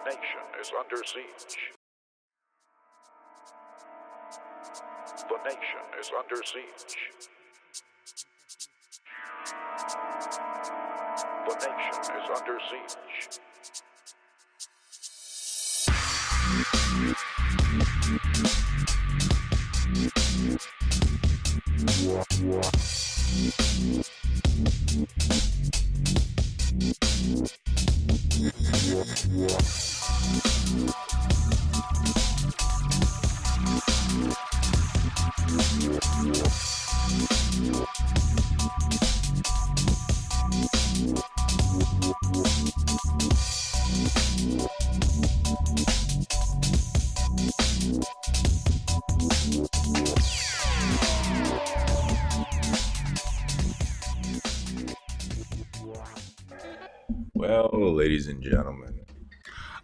The nation is under siege. The nation is under siege. The nation is under siege. Well, ladies and gentlemen.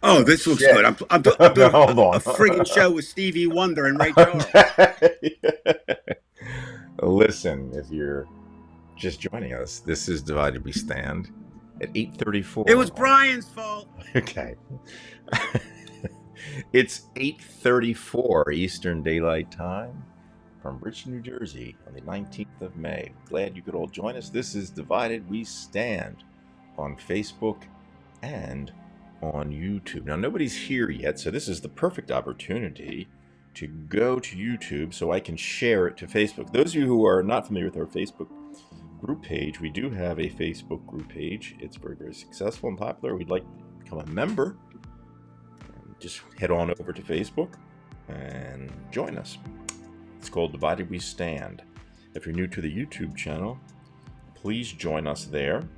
Oh, this looks good. I'm doing Hold on. a friggin' show with Stevie Wonder and Ray Charles. Listen, if you're just joining us, this is Divided We Stand at 8:34. It was Brian's fault. Okay. It's 8:34 Eastern Daylight Time from Richmond, New Jersey on the 19th of May. Glad you could all join us. This is Divided We Stand on Facebook and on YouTube. Now, nobody's here yet, so this is the perfect opportunity to go to YouTube so I can share it to Facebook. Those of you who are not familiar with our Facebook group page, we do have a Facebook group page. It's very, very successful and popular. We'd like to become a member. Just head on over to Facebook and join us. It's called Divided We Stand. If you're new to the YouTube channel, please join us there.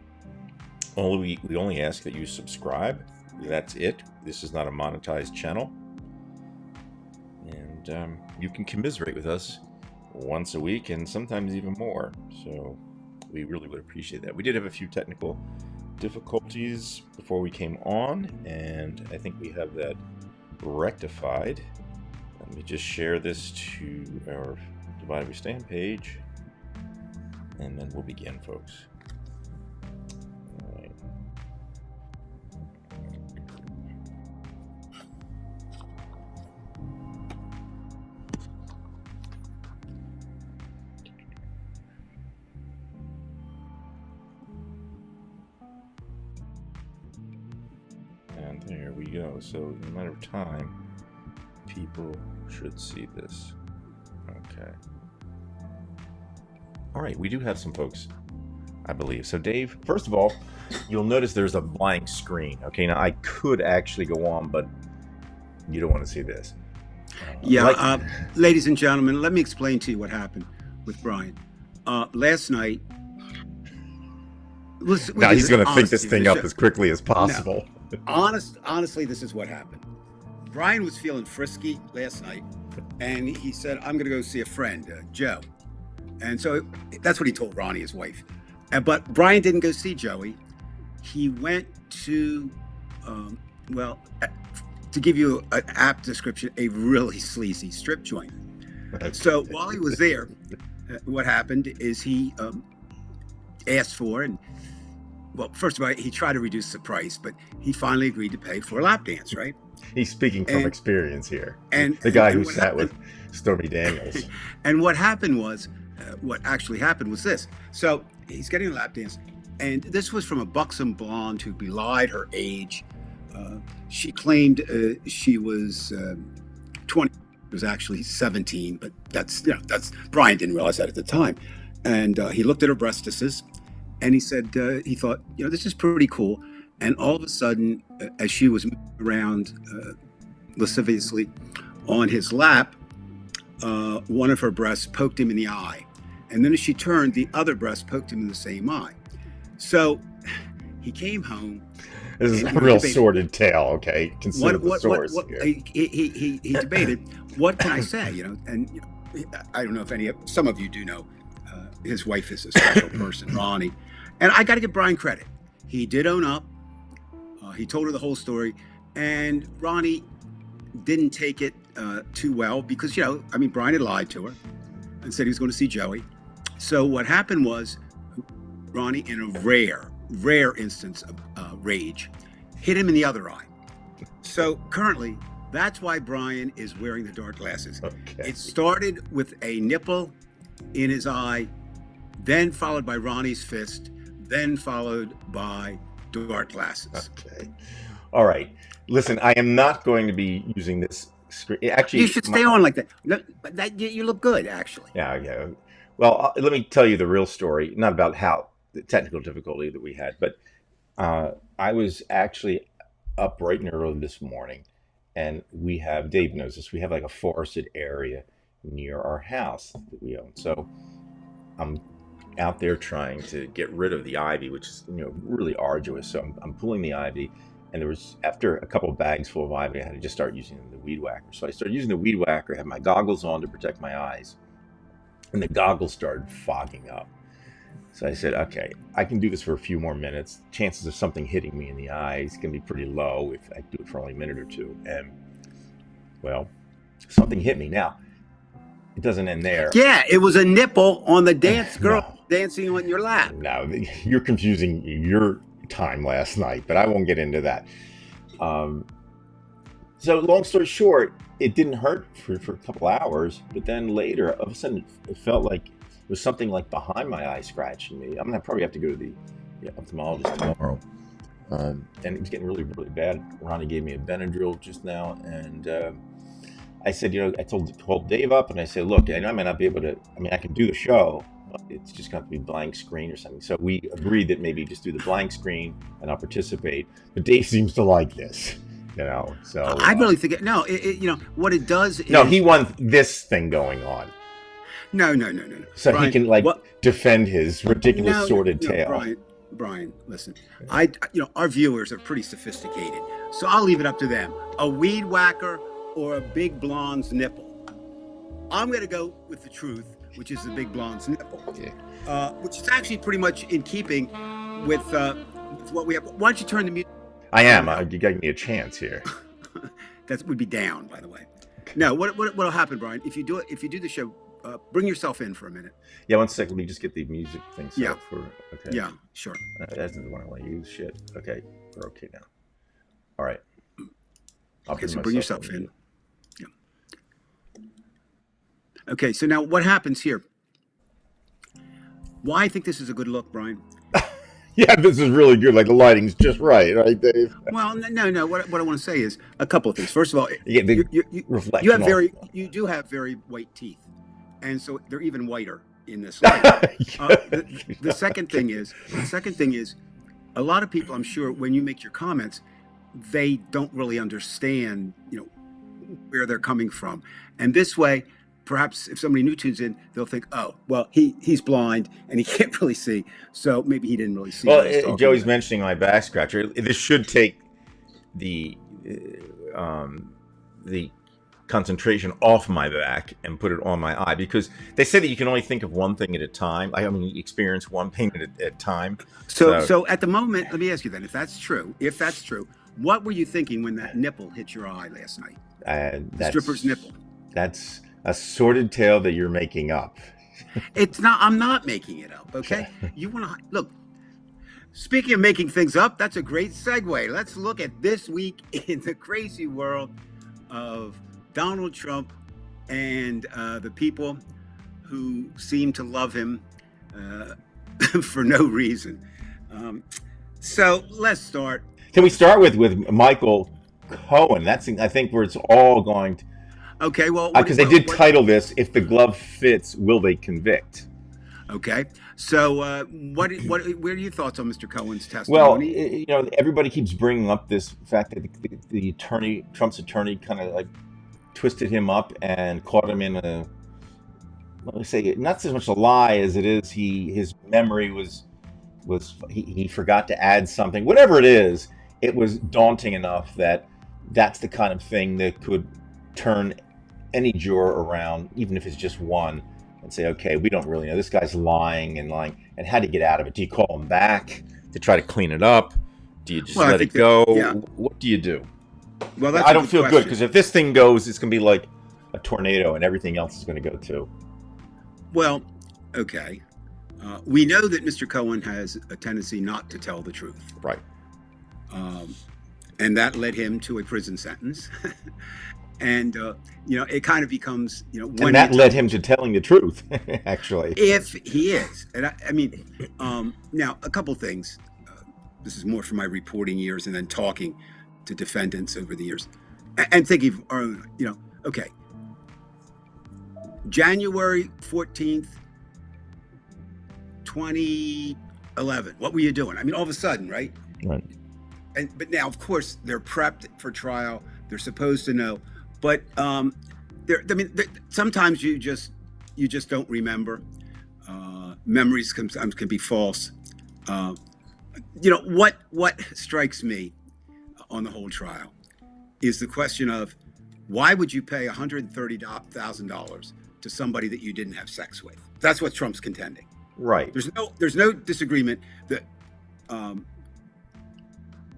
We only ask that you subscribe. That's it. This is not a monetized channel. And you can commiserate with us once a week and sometimes even more. So we really would appreciate that. We did have a few technical difficulties before we came on, and I think we have that rectified. Let me just share this to our Divided We Stand page, and then we'll begin, folks. And there we go. So in a matter of time, people should see this. Okay. All right, we do have some folks, I believe. So Dave, first of all, you'll notice there's a blank screen. Okay, now I could actually go on, but you don't want to see this. Ladies and gentlemen, let me explain to you what happened with Brian. Last night, now he's going to think this thing up as quickly as possible. No, honestly, this is what happened. Brian was feeling frisky last night, and he said, I'm going to go see a friend, Joe. And so that's what he told Ronnie, his wife. But Brian didn't go see Joey. He went to, to give you an apt description, a really sleazy strip joint. So while he was there, what happened is he asked for, and well, first of all, he tried to reduce the price, but he finally agreed to pay for a lap dance, right? He's speaking from experience here. And the guy who sat with Stormy Daniels. And what happened was, what actually happened was this. So he's getting a lap dance, and this was from a buxom blonde who belied her age. She claimed she was 20. It was actually 17, but that's Brian didn't realize that at the time. And he looked at her breastises, and he said he thought, this is pretty cool. And all of a sudden, as she was moving around lasciviously on his lap, one of her breasts poked him in the eye. And then as she turned, the other breast poked him in the same eye. So he came home. This is a real sordid tale, okay? Consider the source here. He debated, what can I say? And I don't know if some of you do know, his wife is a special person, Ronnie. And I got to give Brian credit. He did own up. He told her the whole story. And Ronnie didn't take it too well because, Brian had lied to her and said he was going to see Joey. So what happened was Ronnie, in a rare instance of rage, hit him in the other eye. So currently, that's why Brian is wearing the dark glasses. Okay. It started with a nipple in his eye, then followed by Ronnie's fist, then followed by dark glasses. Okay. All right. Listen, I am not going to be using this screen. Actually, You should stay on like that. But you look good, actually. Yeah, yeah. Well, let me tell you the real story, not about how the technical difficulty that we had, but I was actually up bright and early this morning, and Dave knows this, we have like a forested area near our house that we own. So I'm out there trying to get rid of the ivy, which is, really arduous. So I'm pulling the ivy, and there was, after a couple of bags full of ivy, I had to just start using the weed whacker. So I started using the weed whacker, had my goggles on to protect my eyes, and the goggles started fogging up. So I said, okay, I can do this for a few more minutes. Chances of something hitting me in the eye is going to be pretty low if I do it for only a minute or two. And, well, something hit me. Now, it doesn't end there. Yeah, it was a nipple on the dance girl dancing on your lap. No, you're confusing your time last night, but I won't get into that. So long story short, it didn't hurt for a couple hours, but then later, all of a sudden, it felt like it was something like behind my eye scratching me. I'm going to probably have to go to the ophthalmologist tomorrow. And it was getting really, really bad. Ronnie gave me a Benadryl just now, and I said, I called Dave up, and I said, look, I might not be able to, I can do the show, but it's just going to be blank screen or something. So we agreed that maybe just do the blank screen, and I'll participate. But Dave seems to like this, So I really think what it does is... No, he wants this thing going on. No. So Brian, he can defend his ridiculous sordid tale. Brian, listen. Our viewers are pretty sophisticated, so I'll leave it up to them. A weed whacker or a big blonde's nipple. I'm going to go with the truth, which is the big blonde's nipple, which is actually pretty much in keeping with what we have. Why don't you turn the music? I am. You gave me a chance here. That would be down, by the way. No, what'll happen, Brian? If you do the show, bring yourself in for a minute. Yeah, 1 second. Let me just get the music thing set up for. Okay. Yeah, sure. That's the one I want to use. Shit. Okay, we're okay now. All right. Bring yourself in. Yeah. Okay, so now what happens here? Why I think this is a good look, Brian? Yeah, this is really good. Like the lighting's just right, Dave? Well, no. What I want to say is a couple of things. First of all, you do have very white teeth, and so they're even whiter in this light. The second thing is, a lot of people, I'm sure, when you make your comments, they don't really understand, where they're coming from, and this way, perhaps if somebody new tunes in, they'll think, oh, well, he's blind and he can't really see, so maybe he didn't really see. Well, Joey's mentioning my back scratcher. This should take the concentration off my back and put it on my eye, because they say that you can only think of one thing at a time. Experience one pain at a time. So at the moment, let me ask you then, if that's true, what were you thinking when that nipple hit your eye last night? The stripper's nipple. That's a sordid tale that you're making up. It's not. I'm not making it up. Okay. You want to look. Speaking of making things up, that's a great segue. Let's look at this week in the crazy world of Donald Trump and the people who seem to love him for no reason. So let's start. Can we start with Michael Cohen? That's, I think, where it's all going to. Okay, well, because they did title this, "If the Glove Fits, Will They Convict?" Okay, so what are your thoughts on Mr. Cohen's testimony? Well, everybody keeps bringing up this fact that the attorney, Trump's attorney, kind of like twisted him up and caught him in a, let me say, not so much a lie as it is his memory was he forgot to add something. Whatever it is, it was daunting enough that that's the kind of thing that could turn any juror around, even if it's just one, and say, okay, we don't really know. This guy's lying, and how do you get out of it? Do you call him back to try to clean it up? Do you just let it go? What do you do? Well, that's I don't feel good, because if this thing goes, it's going to be like a tornado, and everything else is going to go too. Well, okay. We know that Mr. Cohen has a tendency not to tell the truth. Right. and that led him to a prison sentence. And it kind of becomes, and that led him to telling the truth, actually. If he is, and now a couple things. This is more from my reporting years and then talking to defendants over the years, and thinking of our own, okay, January 14th, 2011. What were you doing? I mean, all of a sudden, right? Right. But now, of course, they're prepped for trial. They're supposed to know. But sometimes you just don't remember. Memories can be false. What strikes me on the whole trial is the question of why would you pay $130,000 to somebody that you didn't have sex with? That's what Trump's contending. Right. There's no disagreement that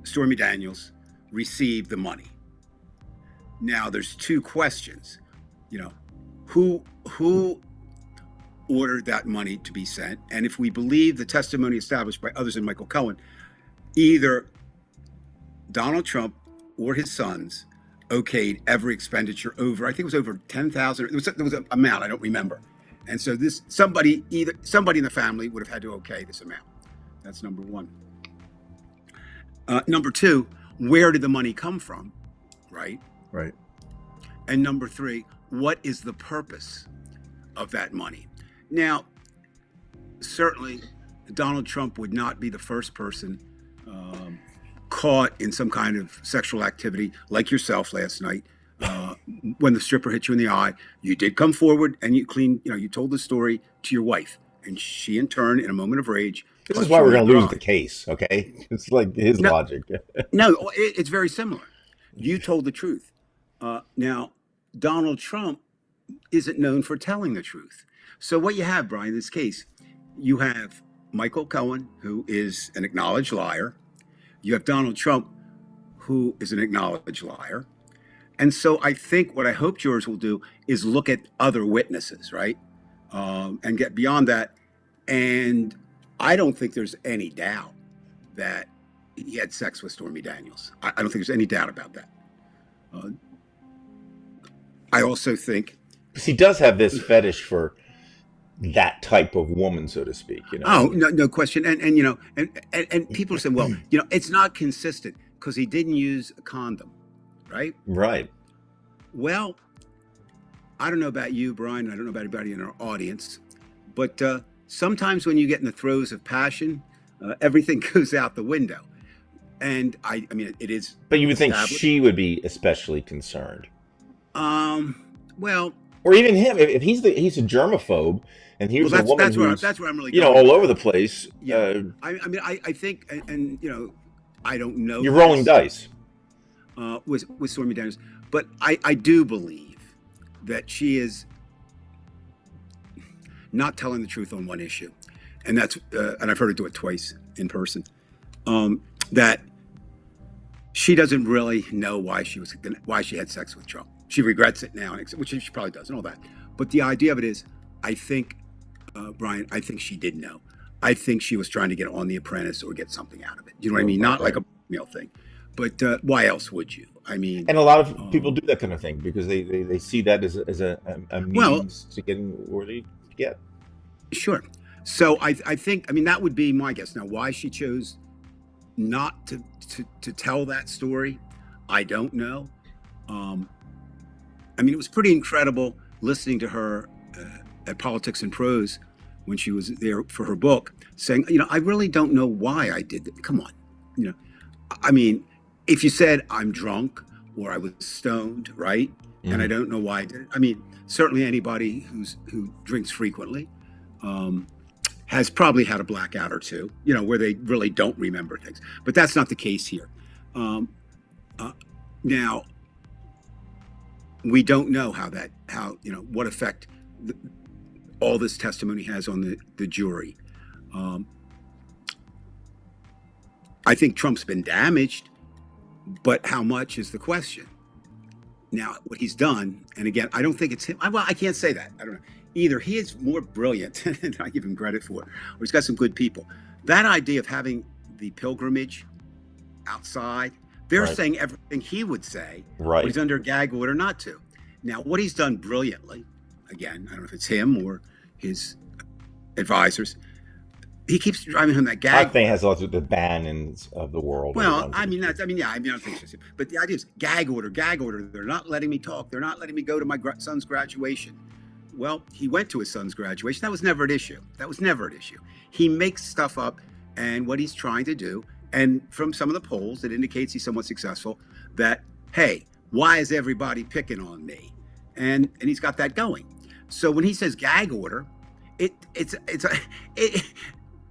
Stormy Daniels received the money. Now there's two questions. Who ordered that money to be sent? And if we believe the testimony established by others and Michael Cohen, either Donald Trump or his sons okayed every expenditure over, I think it was over 10,000. There was an amount I don't remember. And so somebody in the family would have had to okay this amount. That's number one. Number two, where did the money come from? Right. Right. And number three, what is the purpose of that money? Now, certainly Donald Trump would not be the first person caught in some kind of sexual activity like yourself last night. When the stripper hit you in the eye, you did come forward and you told the story to your wife, and she in turn, in a moment of rage. This is why we're going to lose the case, okay? It's like his logic. No, it's very similar. You told the truth. Now, Donald Trump isn't known for telling the truth. So what you have, Brian, in this case, you have Michael Cohen, who is an acknowledged liar. You have Donald Trump, who is an acknowledged liar. And so I think what I hope jurors will do is look at other witnesses, right? And get beyond that. And I don't think there's any doubt that he had sex with Stormy Daniels. I don't think there's any doubt about that. I also think he does have this fetish for that type of woman, so to speak. Oh, no question. And people say, well, it's not consistent because he didn't use a condom, right? Right. Well, I don't know about you, Brian. I don't know about anybody in our audience, but sometimes when you get in the throes of passion, everything goes out the window. And I mean, it is. But you would think she would be especially concerned. Well, or even him, if he's a germaphobe, and here's a woman who's that's where I'm really going. All over the place. Yeah. I mean, I think, and I don't know. You're rolling dice with Stormy Daniels, but I do believe that she is not telling the truth on one issue, and that's and I've heard her do it twice in person. That she doesn't really know why she had sex with Trump. She regrets it now, which she probably does, and all that. But the idea of it is, I think, Brian, I think she did know. I think she was trying to get on The Apprentice or get something out of it. You know what I mean? Not like a meal thing. But why else would you? I mean, and a lot of people do that kind of thing because they see that as a means to getting where they get. Sure. So I think, I mean, that would be my guess. Now, why she chose not to tell that story, I don't know. I mean, it was pretty incredible listening to her at Politics and Prose when she was there for her book, saying, I really don't know why I did that. Come on. I mean, if you said I'm drunk or I was stoned, right? Mm-hmm. And I don't know why I did it. I mean, certainly anybody who drinks frequently has probably had a blackout or two, where they really don't remember things. But that's not the case here. Now, we don't know what effect all this testimony has on the jury. I think Trump's been damaged, but how much is the question? Now, what he's done, and again, I don't think it's him. Well, I can't say that. I don't know. Either he is more brilliant than I give him credit for, or he's got some good people. That idea of having the pilgrimage outside, They're Right. saying everything he would say, but Right. he's under a gag order not to. Now, what he's done brilliantly, again, I don't know if it's him or his advisors, he keeps driving home that I gag. think it has a lot to do with the Bannons of the world. Well, I mean, yeah, I don't think so. But the idea is gag order, gag order. They're not letting me talk. They're not letting me go to my son's graduation. Well, he went to his son's graduation. That was never an issue. That was never an issue. He makes stuff up, and what he's trying to do, and from some of the polls, it indicates he's somewhat successful, that, hey, why is everybody picking on me? And he's got that going. So when he says gag order,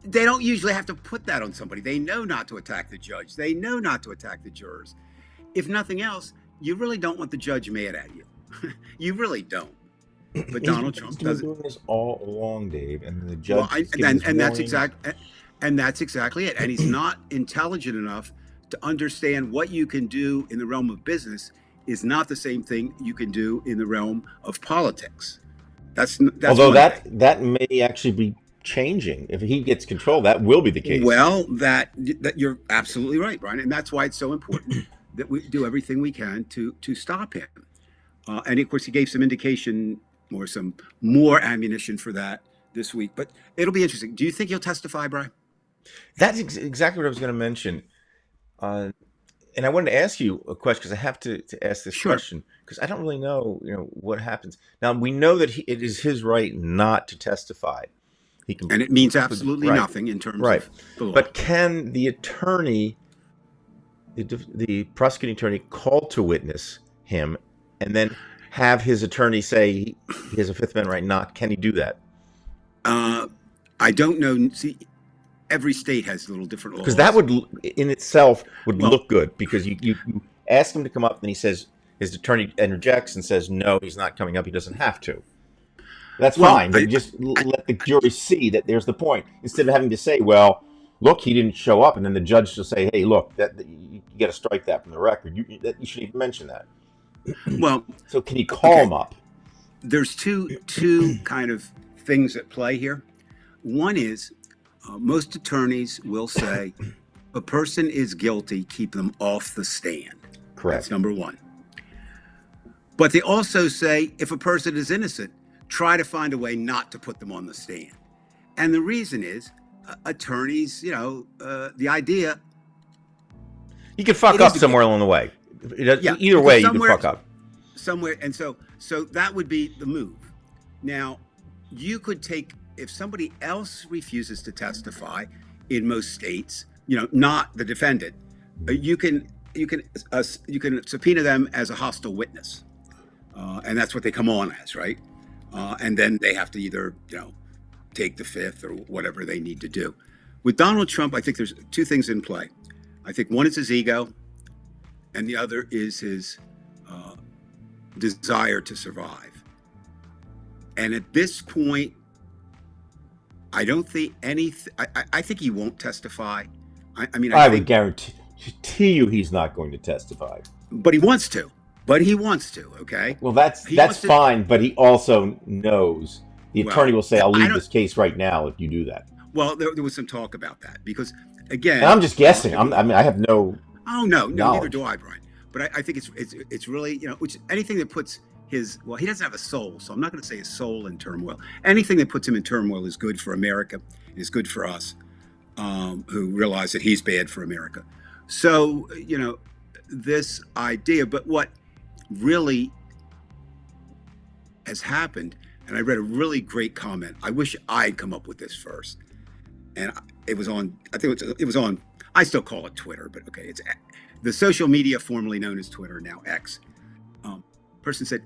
they don't usually have to put that on somebody. They know not to attack the judge. They know not to attack the jurors. If nothing else, you really don't want the judge mad at you. You really don't. But Donald Trump does doesn't. doing this all along, Dave, and the judge. Well, and that's exactly it. And he's not intelligent enough to understand what you can do in the realm of business is not the same thing you can do in the realm of politics. That's although that may actually be changing if he gets control. That will be the case. Well, that you're absolutely right, Brian, and that's why it's so important that we do everything we can to stop him. And of course, he gave some indication or some more ammunition for that this week. But it'll be interesting. Do you think he'll testify, Brian? That's exactly what I was going to mention. And I wanted to ask you a question because I have to ask this question because I don't really know, what happens. Now, we know that it is his right not to testify. He can, and it means absolutely nothing in terms of the law. But can the attorney, the prosecuting attorney, call to witness him and then have his attorney say he has a Fifth Amendment right not? Can he do that? I don't know. See, every state has little different laws. Because that would, in itself, look good. Because you ask him to come up, and he says his attorney interjects and says no, he's not coming up. He doesn't have to. That's fine. But just let the jury see that there's the point instead of having to say, well, look, he didn't show up, and then the judge will say, hey, look, that you got to strike that from the record. You shouldn't even mention that. Well, so can he call him up? There's two kind of things at play here. One is most attorneys will say a person is guilty, keep them off the stand. Correct. That's number one. But they also say if a person is innocent, try to find a way not to put them on the stand. And the reason is attorneys, the idea. You could fuck up somewhere along the way. Either way, you can fuck up. Somewhere, and so that would be the move. Now, you could take, if somebody else refuses to testify in most states, not the defendant, you can subpoena them as a hostile witness, and that's what they come on as, right? And then they have to either take the fifth or whatever they need to do. With Donald Trump, I think there's two things in play. I think one is his ego, and the other is his desire to survive. And at this point, I don't think I think he won't testify. I would guarantee you he's not going to testify. But he wants to. Okay. Well, that's fine. But he also knows the attorney will say, "I'll leave this case right now if you do that." Well, there was some talk about that because, again, and I'm just guessing. I have no. Oh no, neither do I, Brian. But I think it's really which anything that puts his he doesn't have a soul, so I'm not going to say his soul in turmoil. Anything that puts him in turmoil is good for America, is good for us, who realize that he's bad for America. So this idea, but what really has happened, and I read a really great comment. I wish I'd come up with this first, and it was on. I think it was on. I still call it Twitter, but okay, it's the social media formerly known as Twitter, now X. Person said,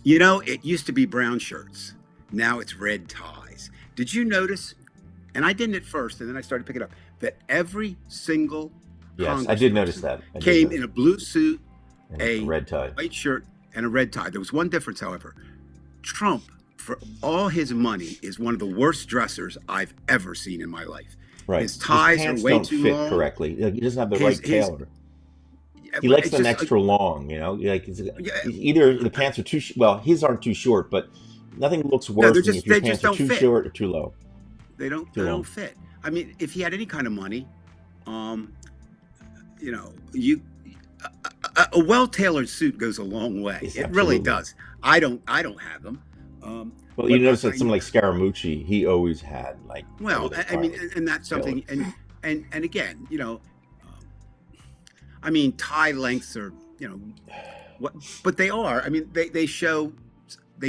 it used to be brown shirts. Now it's red ties. Did you notice? And I didn't at first, and then I started picking up that every single Yes, I did notice that. Came in a blue suit, a red tie, white shirt, and a red tie. There was one difference, however. Trump, for all his money, is one of the worst dressers I've ever seen in my life. Right. His ties are way too long. Correctly. He doesn't have the right tailor. He likes them extra long, either the pants are too his aren't too short, but nothing looks worse than if your pants are too short or too low. They don't fit. I mean, if he had any kind of money, a well-tailored suit goes a long way. Yes, It really absolutely. does. I don't have them. Well, you But notice that someone like Scaramucci, he always had like well, everything I mean, finely and that's tailored. something, and again, um, I mean, tie lengths are, what, but they are. I mean, they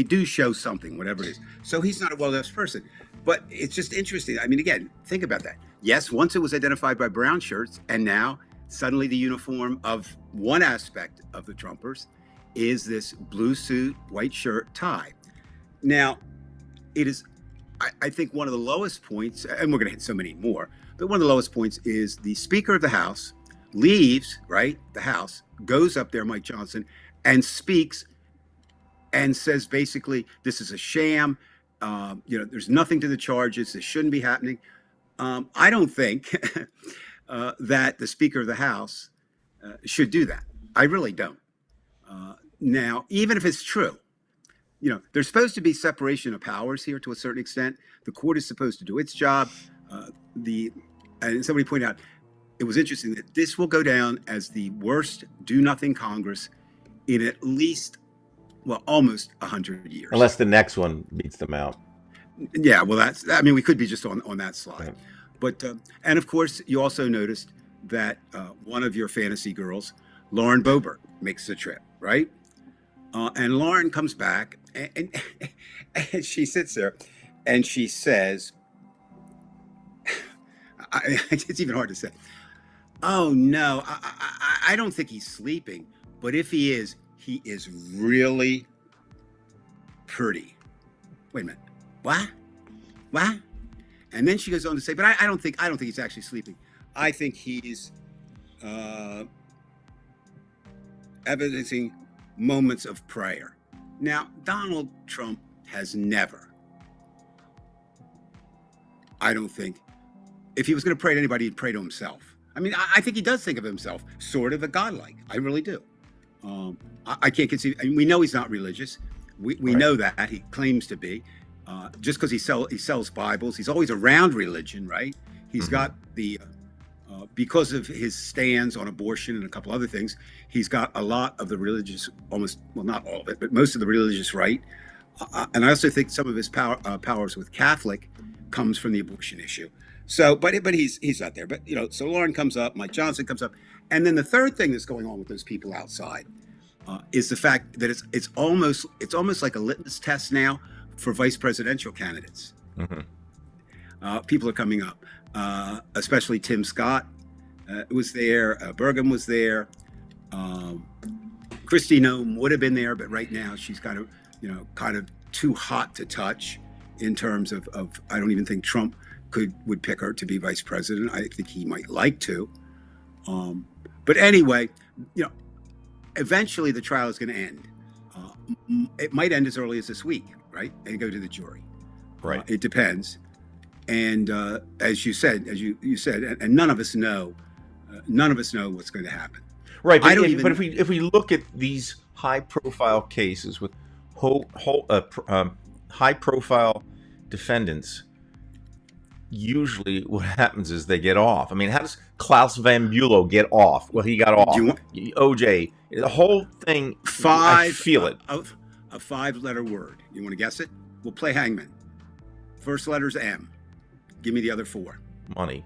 do show something, whatever it is. So he's not a well-dressed person, but it's just interesting. I mean, again, think about that. Yes, once it was identified by brown shirts, and now suddenly the uniform of one aspect of the Trumpers is this blue suit, white shirt, tie. Now, it is, I think, one of the lowest points, and we're going to hit so many more, but one of the lowest points is the Speaker of the House leaves, right, the House, goes up there, Mike Johnson, and speaks and says basically, this is a sham. There's nothing to the charges. This shouldn't be happening. I don't think that the Speaker of the House should do that. I really don't. Now, even if it's true, there's supposed to be separation of powers here to a certain extent. The court is supposed to do its job. And somebody pointed out, it was interesting that this will go down as the worst do-nothing Congress in at least, well, almost 100 years. Unless the next one beats them out. Yeah, well, we could be just on that slide. Right. But, and of course, you also noticed that one of your fantasy girls, Lauren Boebert, makes the trip, right? And Lauren comes back and she sits there and she says, it's even hard to say, oh, no, I don't think he's sleeping. But if he is really pretty. Wait a minute. What? And then she goes on to say, but I don't think he's actually sleeping. I think he's evidencing moments of prayer. Now, Donald Trump has never, I don't think, if he was going to pray to anybody, he'd pray to himself. I mean, I think he does think of himself sort of a godlike. I really do. I can't conceive. I mean, we know he's not religious. We Right. know that he claims to be. Just because he sells Bibles, he's always around religion, right? He's got the because of his stands on abortion and a couple other things, he's got a lot of the religious, almost, well, not all of it, but most of the religious right. And I also think some of his powers with Catholic comes from the abortion issue. So, but he's not there. But so Lauren comes up, Mike Johnson comes up, and then the third thing that's going on with those people outside is the fact that it's almost like a litmus test now for vice presidential candidates. People are coming up, especially Tim Scott was there, Burgum was there, Kristi Noem would have been there, but right now she's kind of too hot to touch in terms of I don't even think Trump would pick her to be vice president. I think he might like to. But anyway, eventually the trial is going to end. It might end as early as this week, right? And go to the jury. Right. It depends. And as you said, and none of us know what's going to happen. Right. But, I don't even. But if we look at these high-profile cases with high-profile defendants, usually what happens is they get off. I mean, how does Klaus Van Bülow get off? Well, he got off. OJ, the whole thing. I feel it. A 5-letter word. You want to guess it? We'll play hangman. First letter's M. Give me the other 4. Money.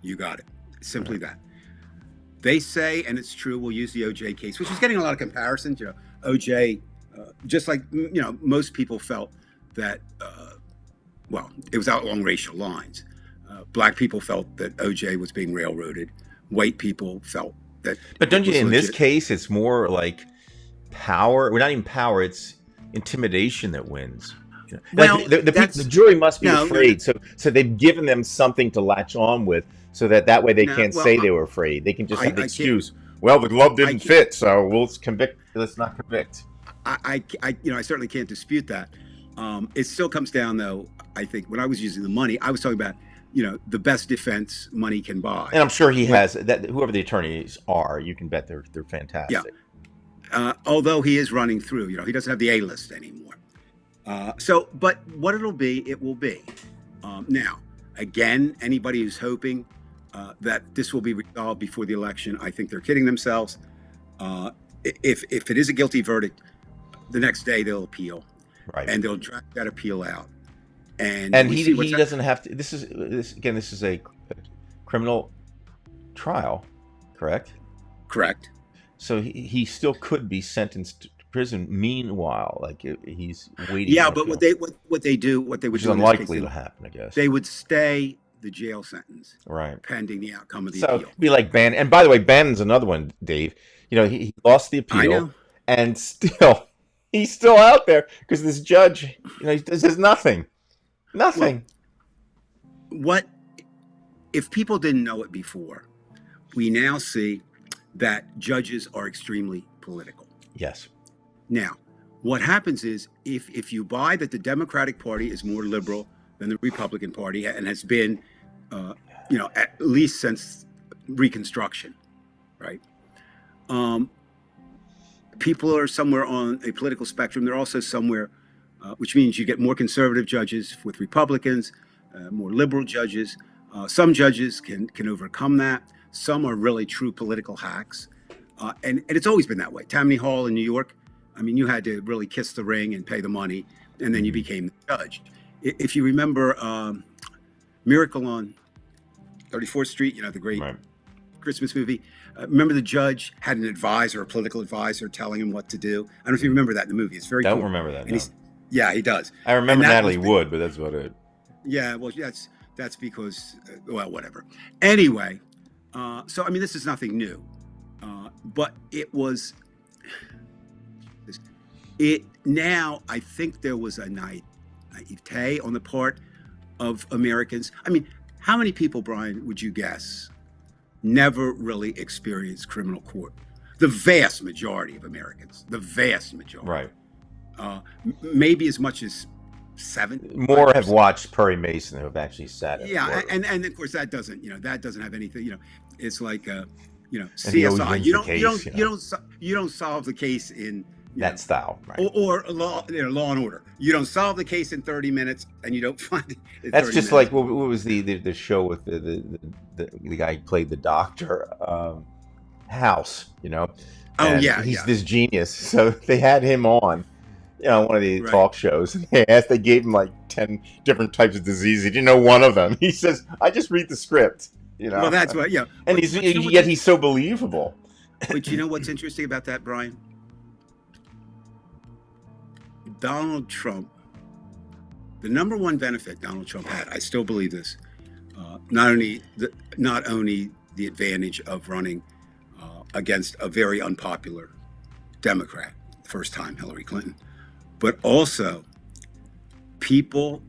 You got it. Simply that. They say, and it's true, we'll use the OJ case, which is getting a lot of comparisons. OJ, just like most people felt that. It was out along racial lines. Black people felt that OJ was being railroaded. White people felt that. But don't you? In this case, it's more like power. Well, not even power. It's intimidation that wins. Well, the jury must be afraid. So they've given them something to latch on with, so that way they can't say they were afraid. They can just have the excuse. Well, the glove didn't fit, so we'll convict. Let's not convict. I certainly can't dispute that. It still comes down, though. I think when I was using the money, I was talking about the best defense money can buy. And I'm sure he has that. Whoever the attorneys are, you can bet they're fantastic. Yeah. Although he is running through, he doesn't have the A list anymore. But what it will be. Now, again, anybody who's hoping that this will be resolved before the election, I think they're kidding themselves. If it is a guilty verdict, the next day they'll appeal, Right. and they'll drag that appeal out. And And we he see what's he doesn't have to. This is a criminal trial, correct? correct. So he still could be sentenced to prison. Meanwhile, like he's waiting Yeah, on but appeal, what they would which is do in this case, unlikely to happen, I guess. they would stay the jail sentence Right. pending the outcome of the So appeal. it'd be like Bannon. And by the way, Bannon's another one, Dave. You know, he lost the I appeal, know. and still he's still out there because this judge, you know, he does nothing. Nothing. What if people didn't know it before? We now see that judges are extremely political. Yes. Now, what happens is if you buy that the Democratic Party is more liberal than the Republican Party and has been, at least since Reconstruction, right? People are somewhere on a political spectrum. They're also somewhere, which means you get more conservative judges with Republicans, more liberal judges. Some judges can overcome that. Some are really true political hacks. And it's always been that way. Tammany Hall in New York, I mean, you had to really kiss the ring and pay the money, and then you became the judge. If you remember Miracle on 34th Street, you know, the great Right. Christmas movie, remember the judge had an advisor, a political advisor, telling him what to do? I don't know if you remember that in the movie. It's very Don't cool. remember that. And No. yeah, he does. I remember And that Natalie was Wood, but that's about it. Yeah, well, that's because, well, whatever. Anyway, so, I mean, this is nothing new. But it was, now I think there was a naivete on the part of Americans. I mean, how many people, Brian, would you guess, never really experienced criminal court? The vast majority of Americans, the vast majority. Right. Maybe as much as 7. More have watched Perry Mason than have actually sat in the Yeah, courtroom. and of course that doesn't have anything. It's like he always CSI. wins You the don't case, you don't solve the case in That style, right? or Law and Order. You don't solve the case in 30 minutes, and you don't find it. In That's 30 just minutes. like what was the show with the guy who played the doctor, House, you know? Oh, And yeah, he's yeah. this genius. So they had him on, one of the Right. talk shows, and they gave him like 10 different types of disease. He didn't know one of them. He says, "I just read the script," you know. Well, that's what. Yeah, And But- he's but you know yet he's so believable. But you know what's interesting about that, Brian? Donald Trump, the number one benefit Donald Trump had, I still believe this, not only the advantage of running against a very unpopular Democrat, first time Hillary Clinton, but also people.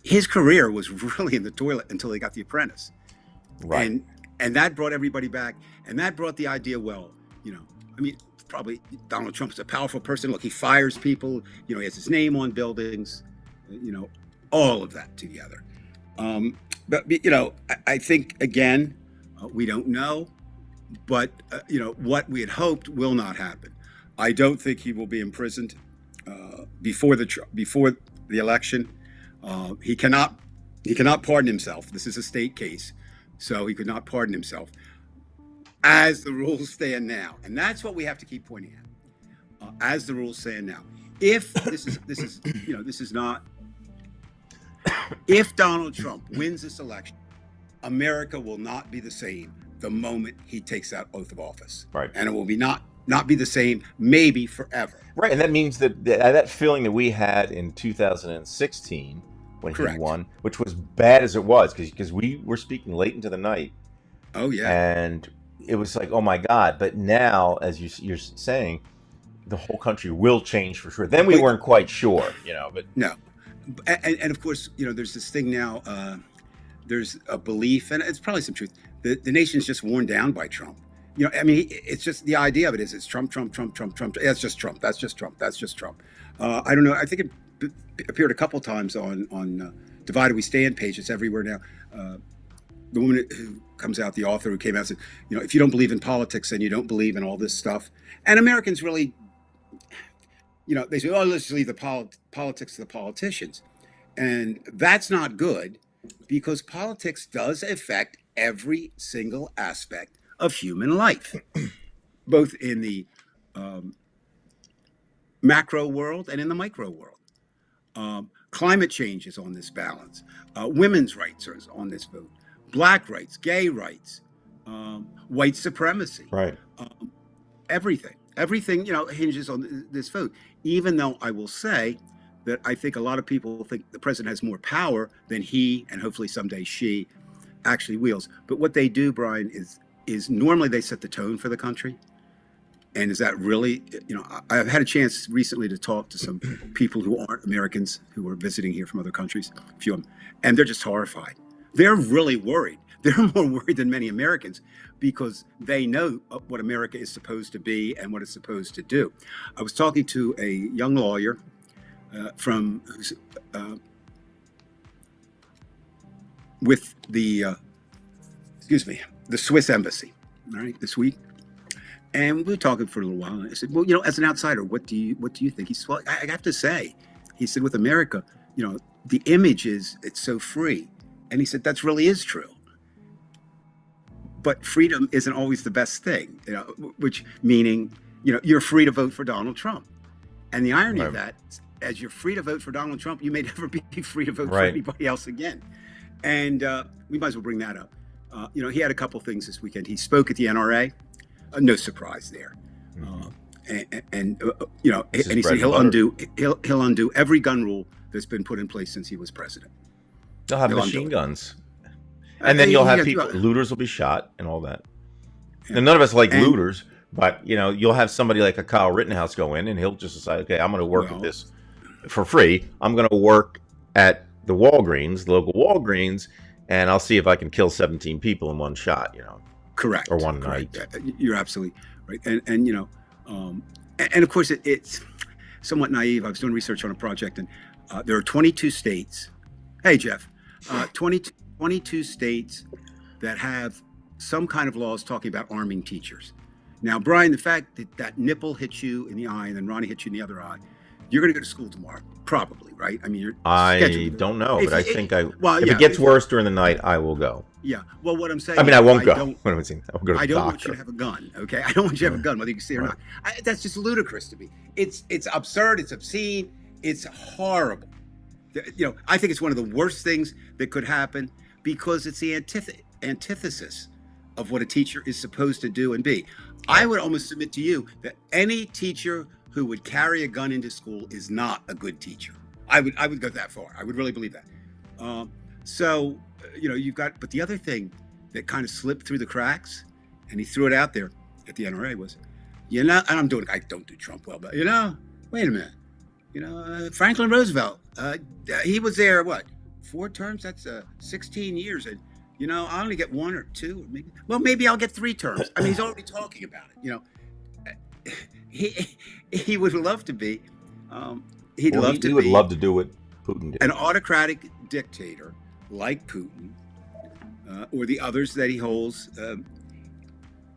His career was really in the toilet until he got The Apprentice. Right. And that brought everybody back. And that brought the idea, well, I mean, probably Donald Trump's a powerful person. Look, he fires people, he has his name on buildings, all of that together. But I think, again, we don't know, but, what we had hoped will not happen. I don't think he will be imprisoned before the election. He cannot pardon himself. This is a state case, so he could not pardon himself as the rules stand now, and that's what we have to keep pointing at. As the rules stand now, if this is not, if Donald Trump wins this election, America will not be the same the moment he takes that oath of office, Right. and it will be not be the same, maybe forever. Right, and that means that feeling that we had in 2016 when Correct. he won, which was bad as it was, because we were speaking late into the night, Oh yeah. and it was like, oh my God! But now, as you're saying, the whole country will change for sure. Then we But- weren't quite sure, but No, and of course, there's this thing now. There's a belief, and it's probably some truth. The nation's just worn down by Trump. I mean, it's just the idea of it is it's Trump, Trump, Trump, Trump, Trump. That's just Trump. That's just Trump. That's just Trump. I don't know. I think it appeared a couple times on Divided We Stand page. It's everywhere now. The woman who comes out, the author who came out, and said, if you don't believe in politics, then you don't believe in all this stuff. And Americans really, they say, oh, let's leave the politics to the politicians. And that's not good, because politics does affect every single aspect of human life, both in the macro world and in the micro world. Climate change is on this balance. Women's rights are on this vote. Black rights, gay rights, white supremacy. Right. Everything, hinges on this vote. Even though I will say that I think a lot of people think the president has more power than he, and hopefully someday she, actually wields. But what they do, Brian, is normally they set the tone for the country. And is that really, I've had a chance recently to talk to some people who aren't Americans who are visiting here from other countries, a few of them, and they're just horrified. They're really worried. They're more worried than many Americans because they know what America is supposed to be and what it's supposed to do. I was talking to a young lawyer with the Swiss embassy, all right, this week. And we were talking for a little while, and I said, well, as an outsider, what do you think? He said, well, I have to say, he said, with America, the image is, it's so free. And he said, that really is true. But freedom isn't always the best thing, which meaning, you're free to vote for Donald Trump. And the irony of that, as you're free to vote for Donald Trump, you may never be free to vote for anybody else again. And we might as well bring that up. He had a couple things this weekend. He spoke at the NRA. No surprise there. And he said he'll undo every gun rule that's been put in place since he was president. They'll have machine guns. And then you'll have people, looters will be shot and all that. Yeah. And none of us like looters, but you'll have somebody like a Kyle Rittenhouse go in and he'll just decide, okay, I'm going to work at this for free. I'm going to work at the Walgreens, the local Walgreens, and I'll see if I can kill 17 people in one shot, Correct. Or one night. You're absolutely right. And of course it's somewhat naive. I was doing research on a project, and there are 22 states. Hey, Jeff, 22 states that have some kind of laws talking about arming teachers. Now, Brian, the fact that nipple hits you in the eye and then Ronnie hits you in the other eye, you're going to go to school tomorrow, probably, right? I mean, I don't know, but I think if it gets worse during the night, I will go. Yeah. Well, what I'm saying, I won't go. I don't want you to have a gun. Okay, I don't want you to have a gun, whether you can see it or not. That's just ludicrous to me. It's absurd. It's obscene. It's horrible. I think it's one of the worst things that could happen because it's the antithesis of what a teacher is supposed to do and be. I would almost submit to you that any teacher who would carry a gun into school is not a good teacher. I would go that far. I would really believe that. You've got, but the other thing that kind of slipped through the cracks, and he threw it out there at the NRA was, and I don't do Trump well, but wait a minute, Franklin Roosevelt, he was there, 4 terms? That's 16 years. And, I only get 1 or 2, maybe I'll get 3 terms. I mean, he's already talking about it, He would love to be, he would love to do what Putin did. An autocratic dictator like Putin, or the others that he holds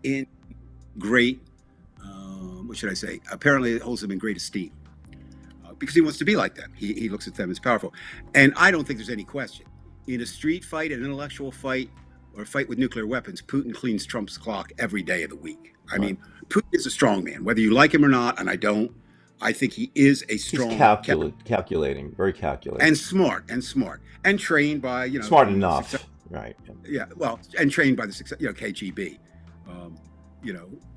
in great, what should I say? Apparently it holds them in great esteem because he wants to be like them. He looks at them as powerful. And I don't think there's any question. In a street fight, an intellectual fight, or a fight with nuclear weapons, Putin cleans Trump's clock every day of the week. I mean, Putin is a strong man, whether you like him or not, and I don't. I think he is a strong, calculating, very calculating, and smart, and trained by smart enough, right? Yeah, well, and trained by the KGB,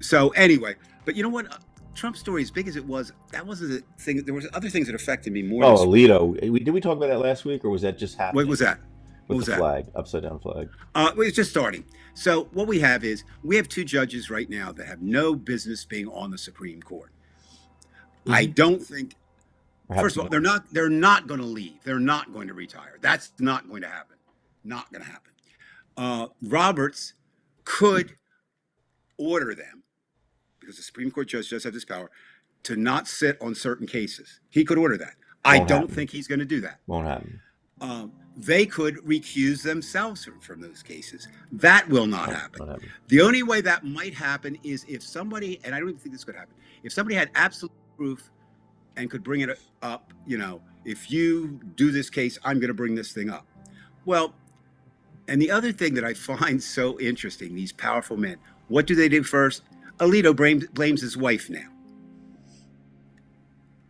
So anyway, but you know what? Trump's story, as big as it was, that wasn't the thing. There was other things that affected me more. Oh, Alito. Did we talk about that last week, or was that just happening? What was that? With the flag, upside down flag. It's just starting. So what we have is 2 judges right now that have no business being on the Supreme Court. I don't think. First of all, they're not going to leave. They're not going to retire. That's not going to happen. Not going to happen. Roberts could order them, because the Supreme Court judge does have this power, to not sit on certain cases. He could order that. I don't think he's going to do that. Won't happen. They could recuse themselves from those cases. That will not happen. The only way that might happen is if somebody, and I don't even think this could happen, if somebody had absolute proof and could bring it up, if you do this case, I'm going to bring this thing up. Well, and the other thing that I find so interesting, these powerful men, What do they do first? Alito blames his wife now.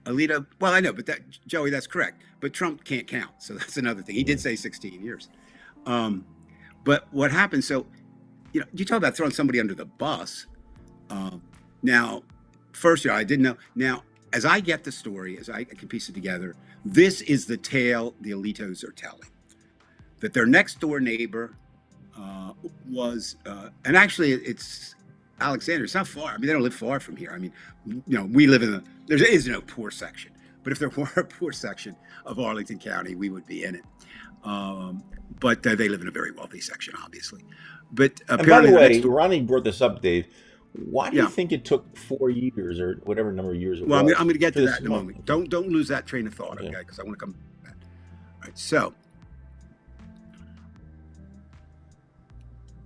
Alito, well, I know, but Joey, that's correct. But Trump can't count, so that's another thing. He did say 16 years. But what happened? So, you talk about throwing somebody under the bus. Now, first, I didn't know. Now, as I get the story, as I can piece it together, this is the tale the Alitos are telling. That their next door neighbor was, and actually it's Alexander. It's not far. I mean, they don't live far from here. I mean, we live there is no poor section. But if there were a poor section of Arlington County, we would be in it. But they live in a very wealthy section, obviously. But apparently, and by the way, Ronnie brought this up, Dave. Why do you think it took 4 years or whatever number of years it was? Well, I'm going to get to that in a moment. Don't lose that train of thought, okay? Because I want to come back. All right, so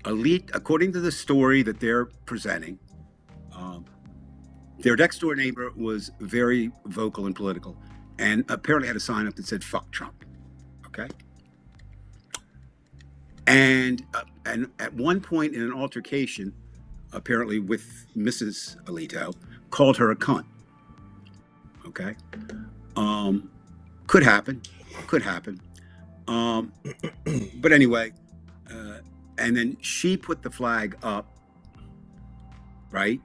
according to the story that they're presenting, their next door neighbor was very vocal and political, and apparently had a sign up that said "Fuck Trump." Okay. And at one point in an altercation, apparently with Mrs. Alito, called her a cunt. Okay. Could happen. But anyway, and then she put the flag up, right?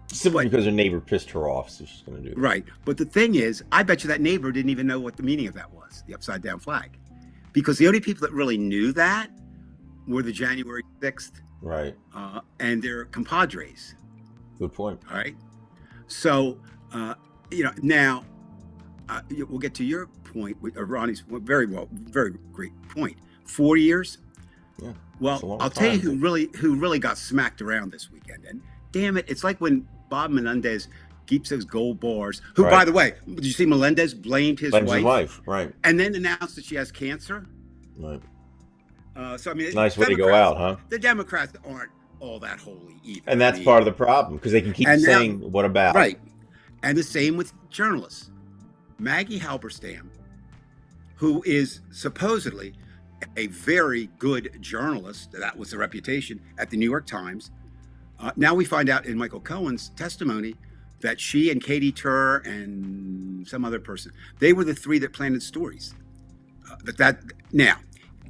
Simply because her neighbor pissed her off, so she's going to do it. Right. But the thing is, I bet you that neighbor didn't even know what the meaning of that was, the upside down flag. Because the only people that really knew that were the January 6th. Right. And their compadres. Good point. All right. So, now we'll get to your point, Ronnie's very great point. 4 years. Yeah. Well, I'll tell you who really got smacked around this weekend. And damn it, it's like when Bob Menendez keeps those gold bars. Who, by the way, did you see Melendez blamed his wife? Right. And then announced that she has cancer. Right. So I mean, nice way to go out, huh? The Democrats aren't all that holy either. And that's part of the problem, because they can keep saying, "What about?" Right. And the same with journalists. Maggie Halberstam, who is supposedly a very good journalist, that was the reputation at the New York Times. Now we find out in Michael Cohen's testimony that she and Katie Tur and some other person, they were the three that planted stories. Now,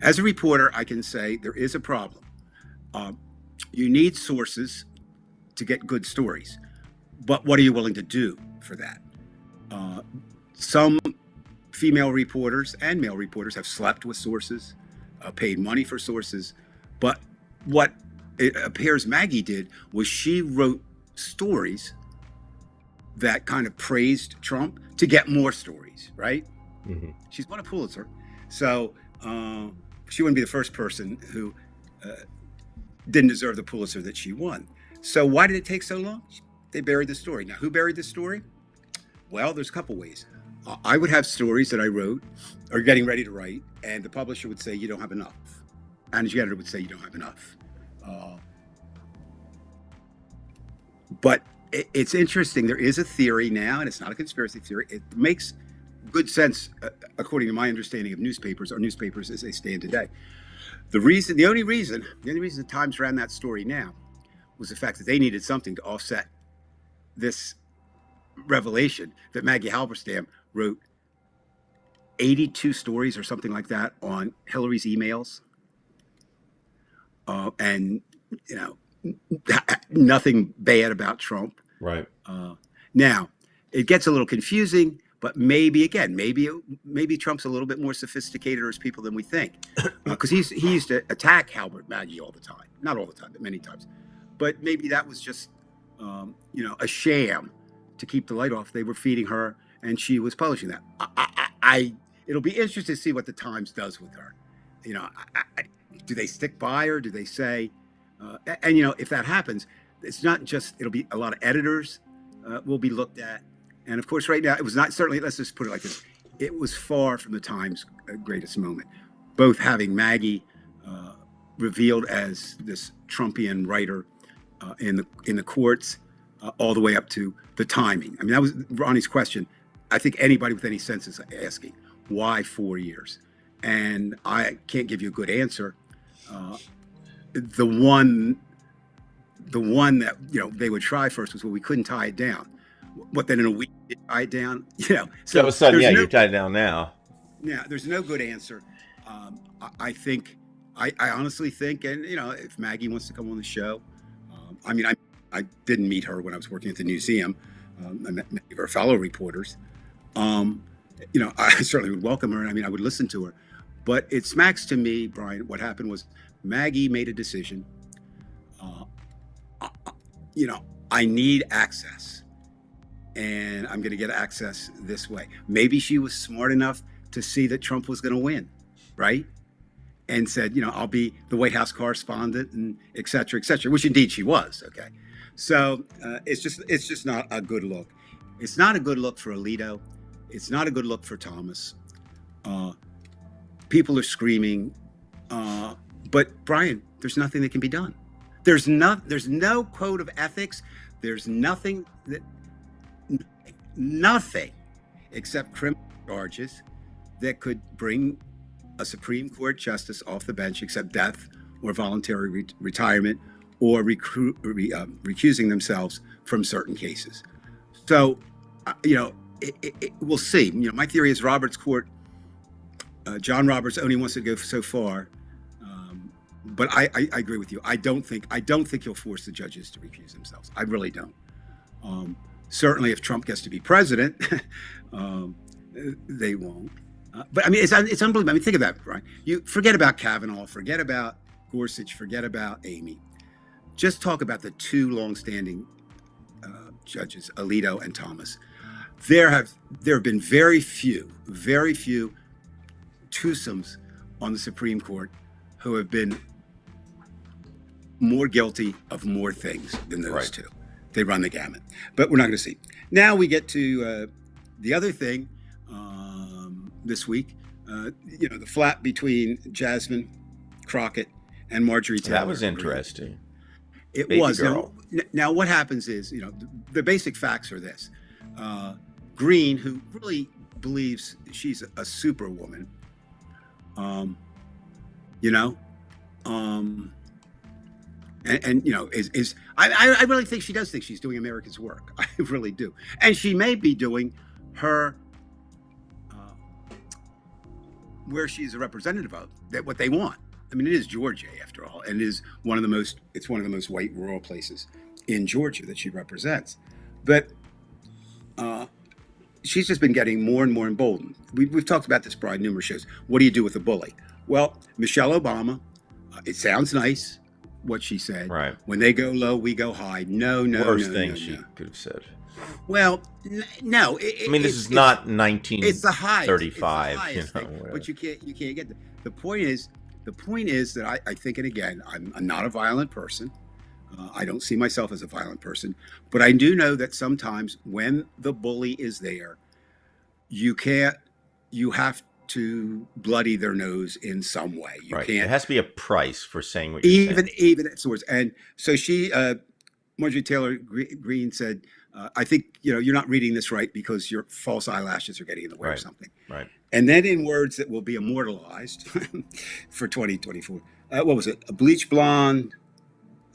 as a reporter, I can say there is a problem. You need sources to get good stories, but what are you willing to do for that? Some female reporters and male reporters have slept with sources, paid money for sources, but what it appears Maggie did was she wrote stories that kind of praised Trump to get more stories, right? Mm-hmm. She's won a Pulitzer. So she wouldn't be the first person who didn't deserve the Pulitzer that she won. So why did it take so long? They buried the story. Now, who buried the story? Well, there's a couple ways. I would have stories that I wrote or getting ready to write, and the publisher would say, you don't have enough. And the editor would say, you don't have enough. But it's interesting. There is a theory now, and it's not a conspiracy theory. It makes good sense, according to my understanding of newspapers, or newspapers as they stand today. The only reason the Times ran that story now was the fact that they needed something to offset this revelation that Maggie Halberstam wrote 82 stories or something like that on Hillary's emails. And, nothing bad about Trump. Right. Now, it gets a little confusing, but maybe Trump's a little bit more sophisticated as people than we think. Because he used to attack Maggie all the time. Not all the time, but many times. But maybe that was just, a sham to keep the light off. They were feeding her, and she was publishing that. It'll be interesting to see what the Times does with her. Do they stick by her? Do they say, if that happens, it's not just, it'll be a lot of editors will be looked at. And of course, right now, it was not, certainly, let's just put it like this. It was far from the Times' greatest moment. Both having Maggie revealed as this Trumpian writer in the courts, all the way up to the timing. I mean, that was Ronnie's question. I think anybody with any sense is asking, why 4 years? And I can't give you a good answer. The one the one that they would try first was, well, we couldn't tie it down. But then in a week, you tie it down. So all of a sudden, there's you're tied down now. Yeah, there's no good answer. I think, I honestly think, and if Maggie wants to come on the show, I mean, I didn't meet her when I was working at the museum. I met many of her fellow reporters. I certainly would welcome her, and I mean, I would listen to her. But it smacks to me, Brian, what happened was Maggie made a decision. I need access, and I'm going to get access this way. Maybe she was smart enough to see that Trump was going to win, right? And said, I'll be the White House correspondent, and et cetera, which indeed she was. Okay. So it's just not a good look. It's not a good look for Alito. It's not a good look for Thomas. People are screaming, but Brian, there's nothing that can be done. There's no code of ethics. There's nothing except criminal charges that could bring a Supreme Court justice off the bench, except death or voluntary retirement or recusing themselves from certain cases. So, we'll see. My theory is Roberts Court, John Roberts only wants to go so far. But I agree with you. I don't think he'll force the judges to recuse themselves. I really don't. Certainly, if Trump gets to be president, they won't. But I mean, it's unbelievable. I mean, think of that, right? You forget about Kavanaugh, forget about Gorsuch, forget about Amy. Just talk about the two longstanding judges, Alito and Thomas. There have been very few twosomes on the Supreme Court who have been more guilty of more things than those two. They run the gamut. But we're not going to see. Now we get to the other thing this week. The flap between Jasmine Crockett and Marjorie Taylor. That was interesting. It Baby was. girl. Now what happens is, the basic facts are this. Green, who really believes she's a superwoman, I really think she does think she's doing America's work. I really do. And she may be doing her where she's a representative of that what they want. I mean, it is Georgia after all, and it's one of the most white rural places in Georgia that she represents. But she's just been getting more and more emboldened. We've talked about this, Brian, numerous shows. What do you do with a bully? Well, Michelle Obama, it sounds nice what she said. Right. When they go low, we go high. Worst thing she could have said. Well, no. This is not 1935. It's the highest thing, but you can't get the point is that I think, and again, I'm not a violent person. I don't see myself as a violent person, but I do know that sometimes when the bully is there, you have to bloody their nose in some way. You can't. It has to be a price for saying what you're saying. Even at source. And so Marjorie Taylor Greene said, I think, you're not reading this right because your false eyelashes are getting in the way of something. Right. And then in words that will be immortalized for 2024, what was it? A bleach blonde.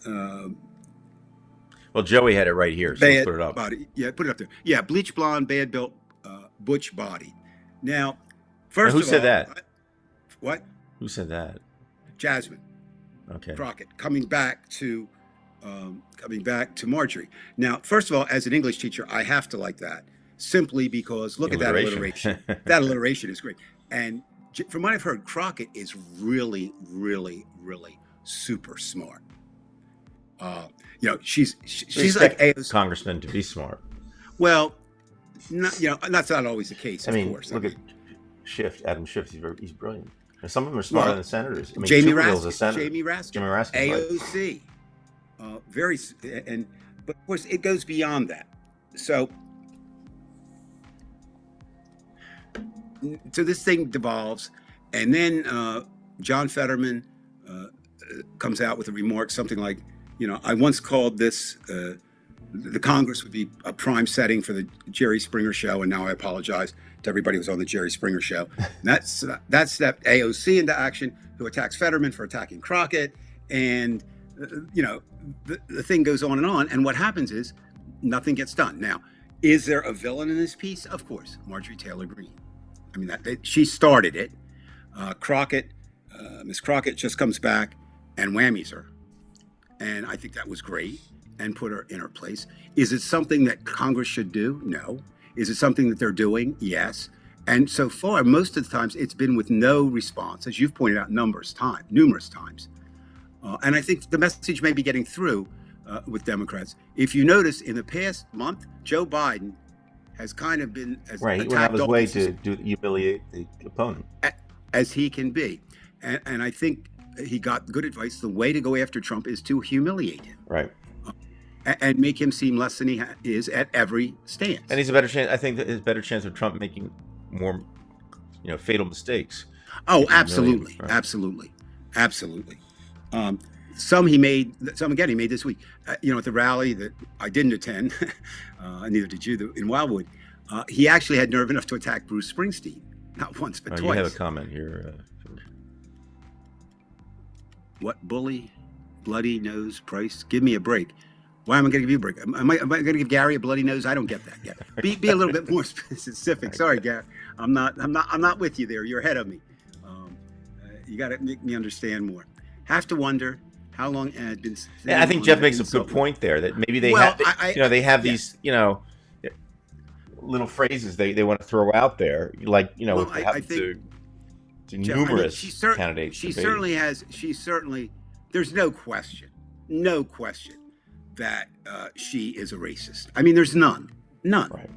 Well, Joey had it right here, so let's put it up. Body. Yeah, put it up there. Yeah, bleach blonde, bad built, butch body. Now, who said that? What? Who said that? Jasmine. Okay. Crockett coming back to Marjorie. Now, first of all, as an English teacher, I have to like that simply because look at that alliteration. That alliteration is great. And from what I've heard, Crockett is really, really, really super smart. She's like AOC. Congressman to be smart. Well, that's not always the case. Of course. Look at Adam Schiff. He's brilliant. And some of them are smarter than senators. Jamie Raskin, AOC. Right. But of course it goes beyond that. So this thing devolves, and then John Fetterman comes out with a remark, something like, I once called this the Congress would be a prime setting for the Jerry Springer show, and now I apologize to everybody who's on the Jerry Springer show. That's that AOC into action, who attacks Fetterman for attacking Crockett, and you know, the thing goes on, and what happens is nothing gets done. Now, is there a villain in this piece? Of course, Marjorie Taylor Greene. I mean, she started it. Crockett, Miss Crockett just comes back and whammies her. And I think that was great and put her in her place. Is it something that Congress should do? No. Is it something that they're doing? Yes. And so far, most of the times, it's been with no response, as you've pointed out numerous times. And I think the message may be getting through with Democrats. If you notice, in the past month, Joe Biden has kind of been he went out of his way to humiliate the opponent as he can be, and I think he got good advice. The way to go after Trump is to humiliate him, right, and make him seem less than he is at every stance. And he's a better chance. I think that there's a better chance of Trump making more, fatal mistakes. Oh, absolutely, right. absolutely. Some he made this week. At the rally that I didn't attend, neither did you, in Wildwood. He actually had nerve enough to attack Bruce Springsteen, not once but twice. You have a comment here. What bully, bloody nose, Price? Give me a break. Why am I going to give you a break? Am I going to give Gary a bloody nose? I don't get that. Gary. Be a little bit more specific. Sorry, Gary. I'm not with you there. You're ahead of me. You got to make me understand more. Have to wonder how long it had been. Yeah, I think Jeff makes a good point there. That maybe they have these little phrases they want to throw out there, like I think to numerous candidates. She certainly has. There's no question that she is a racist. I mean, there's none. Right.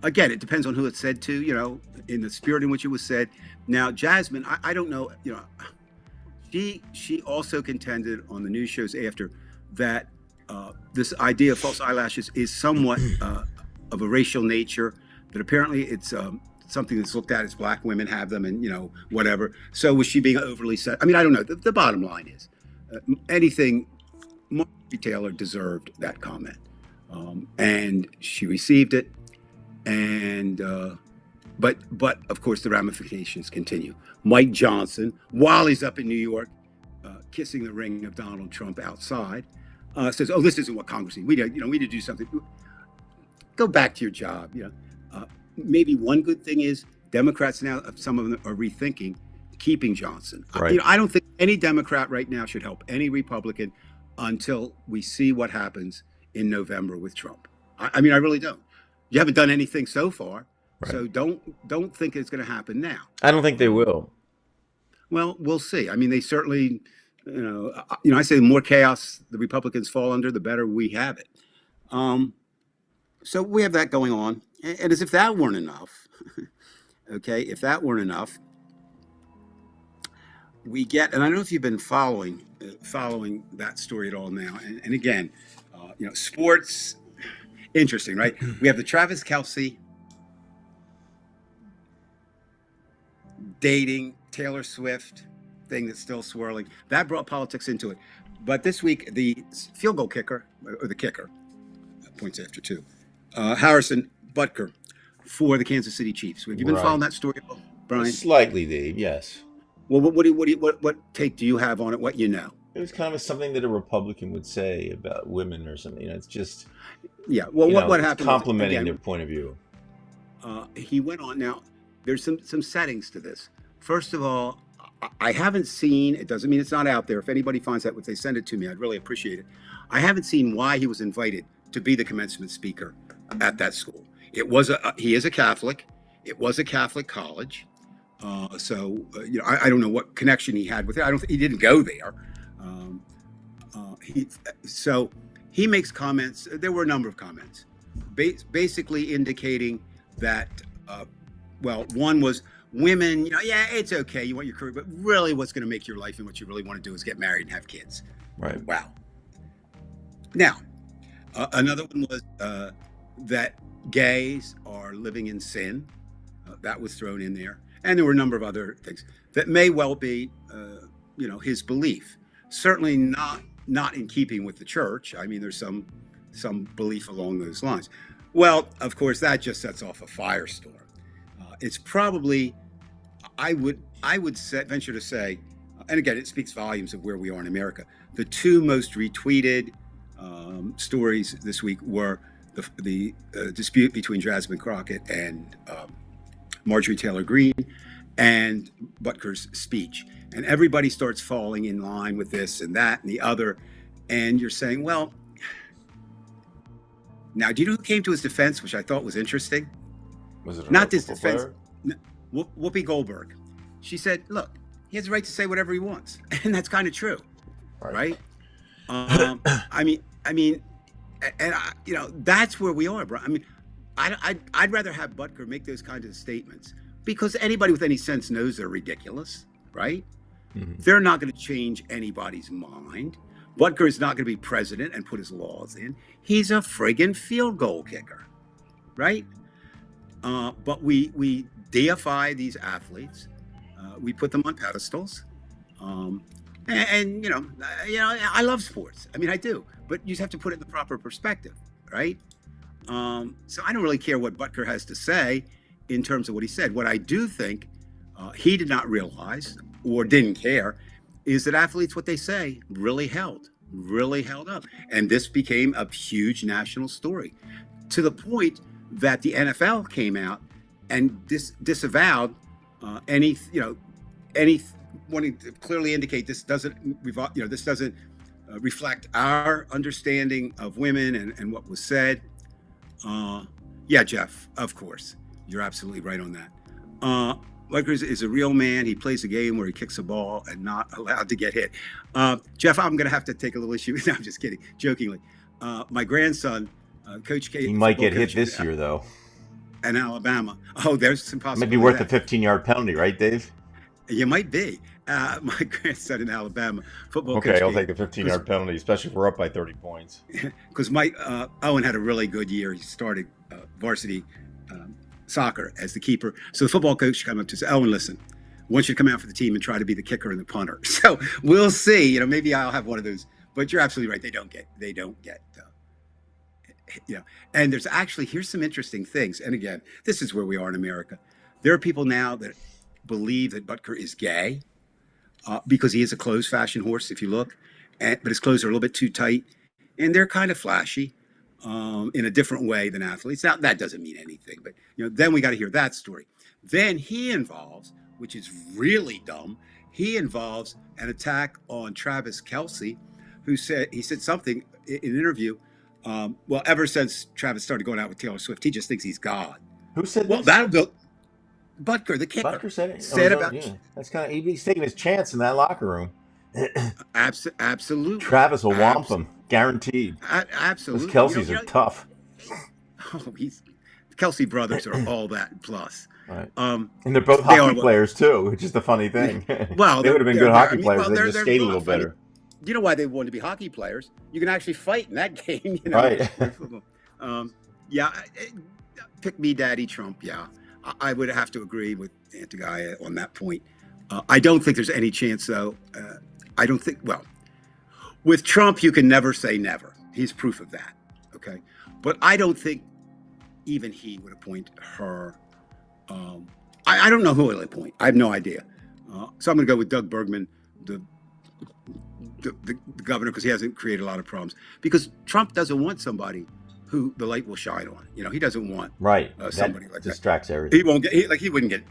Again, it depends on who it's said to. In the spirit in which it was said. Now, Jasmine, I don't know. She also contended on the news shows after that this idea of false eyelashes is somewhat of a racial nature. That apparently it's something that's looked at as black women have them, and whatever. So was she being overly set? I mean, I don't know. The bottom line is anything. Marjorie Taylor deserved that comment, and she received it. And but of course the ramifications continue. Mike Johnson, while he's up in New York, kissing the ring of Donald Trump outside, says, "Oh, this isn't what Congress needs. We need to do something. Go back to your job." Maybe one good thing is Democrats now, some of them are rethinking keeping Johnson. Right. I don't think any Democrat right now should help any Republican until we see what happens in November with Trump. I mean, I really don't. You haven't done anything so far, right. So don't think it's going to happen now. I don't think they will. Well, we'll see. I mean, they certainly, I say the more chaos the Republicans fall under, the better we have it. So we have that going on, and as if that weren't enough, okay, if that weren't enough, we get, and I don't know if you've been following that story at all now, and again, sports. Interesting, right? We have the Travis Kelce dating Taylor Swift thing that's still swirling. That brought politics into it. But this week, the field goal kicker, or the kicker, points after two, Harrison Butker for the Kansas City Chiefs. Have you been following that story, Brian? Slightly, Dave. Yes. Well, what take do you have on it? What you know? It was kind of something that a Republican would say about women or something. It's just. Yeah. Well, what happened? Complimenting their point of view. He went on. Now, there's some settings to this. First of all, I haven't seen. It doesn't mean it's not out there. If anybody finds that, if they send it to me, I'd really appreciate it. I haven't seen why he was invited to be the commencement speaker at that school. He is a Catholic. It was a Catholic college. I don't know what connection he had with it. He didn't go there. He makes comments. There were a number of comments, basically indicating that, one was women. It's okay. You want your career, but really, what's going to make your life and what you really want to do is get married and have kids. Right. Wow. Now, another one was that gays are living in sin. That was thrown in there, and there were a number of other things that may well be, his belief. Certainly not in keeping with the church. I mean, there's some belief along those lines. Well, of course, that just sets off a firestorm. It's probably, I would venture to say, and again, it speaks volumes of where we are in America. The two most retweeted stories this week were the dispute between Jasmine Crockett and Marjorie Taylor Greene, and Butker's speech. And everybody starts falling in line with this and that and the other. And you're saying, well, now, do you know who came to his defense, which I thought was interesting? Was it not this defense? Player? Whoopi Goldberg. She said, look, he has the right to say whatever he wants. And that's kind of true, right? I mean, and that's where we are, bro. I mean, I'd rather have Butker make those kinds of statements, because anybody with any sense knows they're ridiculous, right? Mm-hmm. They're not going to change anybody's mind. Butker is not going to be president and put his laws in. He's a friggin' field goal kicker, right? But we deify these athletes. We put them on pedestals. And I love sports. I mean, I do. But you just have to put it in the proper perspective, right? So I don't really care what Butker has to say in terms of what he said. What I do think he did not realize or didn't care is that athletes, what they say, really held up. And this became a huge national story, to the point that the NFL came out and disavowed any wanting to clearly indicate this doesn't reflect our understanding of women and what was said. Yeah, Jeff, of course, you're absolutely right on that. Butker is a real man. He plays a game where he kicks a ball and not allowed to get hit. Jeff, I'm going to have to take a little issue. No, I'm just kidding, jokingly. My grandson, Coach K. He might get hit this year, though. In Alabama. Oh, there's some possibility. Might be worth a 15-yard penalty, right, Dave? You might be. My grandson in Alabama, football coach. Okay, I'll take the 15-yard penalty, especially if we're up by 30 points. Because Owen had a really good year. He started varsity soccer as the keeper. So the football coach came up to say, Owen, listen, I want you to come out for the team and try to be the kicker and the punter. So we'll see. Maybe I'll have one of those. But you're absolutely right. They don't get. And there's actually, here's some interesting things. And again, this is where we are in America. There are people now that believe that Butker is gay because he is a clothes fashion horse, if you look. But his clothes are a little bit too tight. And they're kind of flashy in a different way than athletes. Now, that doesn't mean anything. But then we got to hear that story. Then he involves, which is really dumb, he involves an attack on Travis Kelce, who said something in an interview. Well, ever since Travis started going out with Taylor Swift, he just thinks he's God. Who said well, that? Well, Butker, the kicker. Butker said it. Said about. Yeah. That's kind of, he's taking his chance in that locker room. Absolutely. Travis will whomp him, guaranteed. Absolutely. Those Kelce's are tough. Oh, Kelce brothers are all that plus. Right. And they're both hockey players too, which is the funny thing. Well, they would have been good hockey players. They just skate a little better. You know why they wanted to be hockey players? You can actually fight in that game. Right. Yeah. Pick me, Daddy Trump. Yeah. I would have to agree with Antigaya on that point. I don't think there's any chance, though. I don't think, well, with Trump, you can never say never. He's proof of that. Okay. But I don't think even he would appoint her. I don't know who he'll appoint. I have no idea. So I'm going to go with Doug Bergman, the governor, because he hasn't created a lot of problems. Because Trump doesn't want somebody who the light will shine on. He doesn't want somebody like that. Distracts everything. He won't get.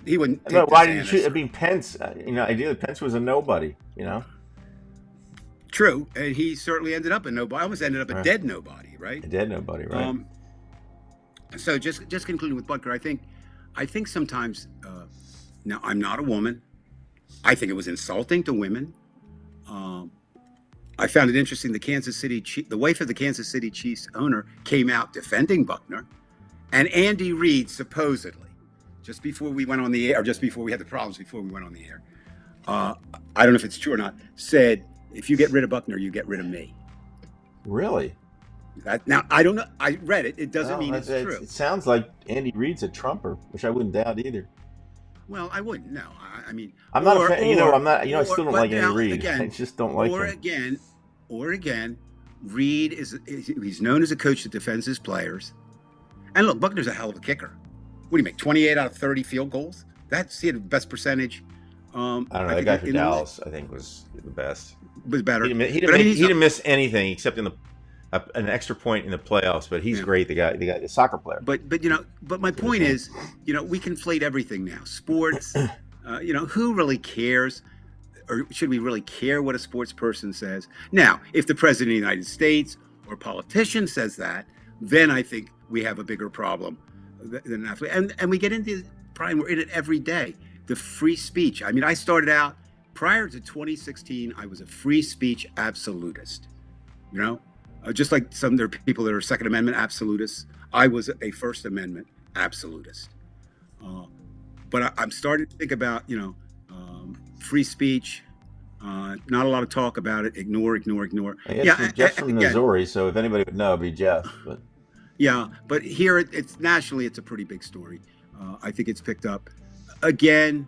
He wouldn't. No, why did you choose? I mean, Pence. Ideally, Pence was a nobody. True, and he certainly ended up a nobody. Almost ended up a dead nobody, right? A dead nobody, right? So just concluding with Butker, I think sometimes. Now, I'm not a woman. I think it was insulting to women. I found it interesting. The wife of the Kansas City Chiefs owner came out defending Buckner, and Andy Reid supposedly, just before we went on the air, or just before we had the problems before we went on the air, I don't know if it's true or not, said, if you get rid of Buckner, you get rid of me. Really? Now, I don't know. I read it. It doesn't mean it's true. It sounds like Andy Reid's a Trumper, which I wouldn't doubt either. Well, I wouldn't. No, I mean, I'm not a fan. I'm not. I still don't like Andy Reid. I just don't like him. Or again, Reid he's known as a coach that defends his players. And look, Buckner's a hell of a kicker. What do you make? 28 out of 30 field goals. He had the best percentage I don't know. I That think guy for in a way Dallas, I think, was the best. was better. He But I mean, he's didn't miss anything except in an extra point in the playoffs. But he's yeah. great. The soccer player. But but my Good as point him. is, we conflate everything now. Sports, who really cares? Or should we really care what a sports person says? Now, if the president of the United States or a politician says that, then I think we have a bigger problem than an athlete. And we get into, Brian, we're in it every day. The free speech. I mean, I started out prior to 2016, I was a free speech absolutist. Just like some there are people that are Second Amendment absolutists. I was a First Amendment absolutist. But I'm starting to think about, free speech. Not a lot of talk about it. Ignore. It's Jeff from Missouri, so if anybody would know, it'd be Jeff. But yeah, but here it's nationally, it's a pretty big story. I think it's picked up again.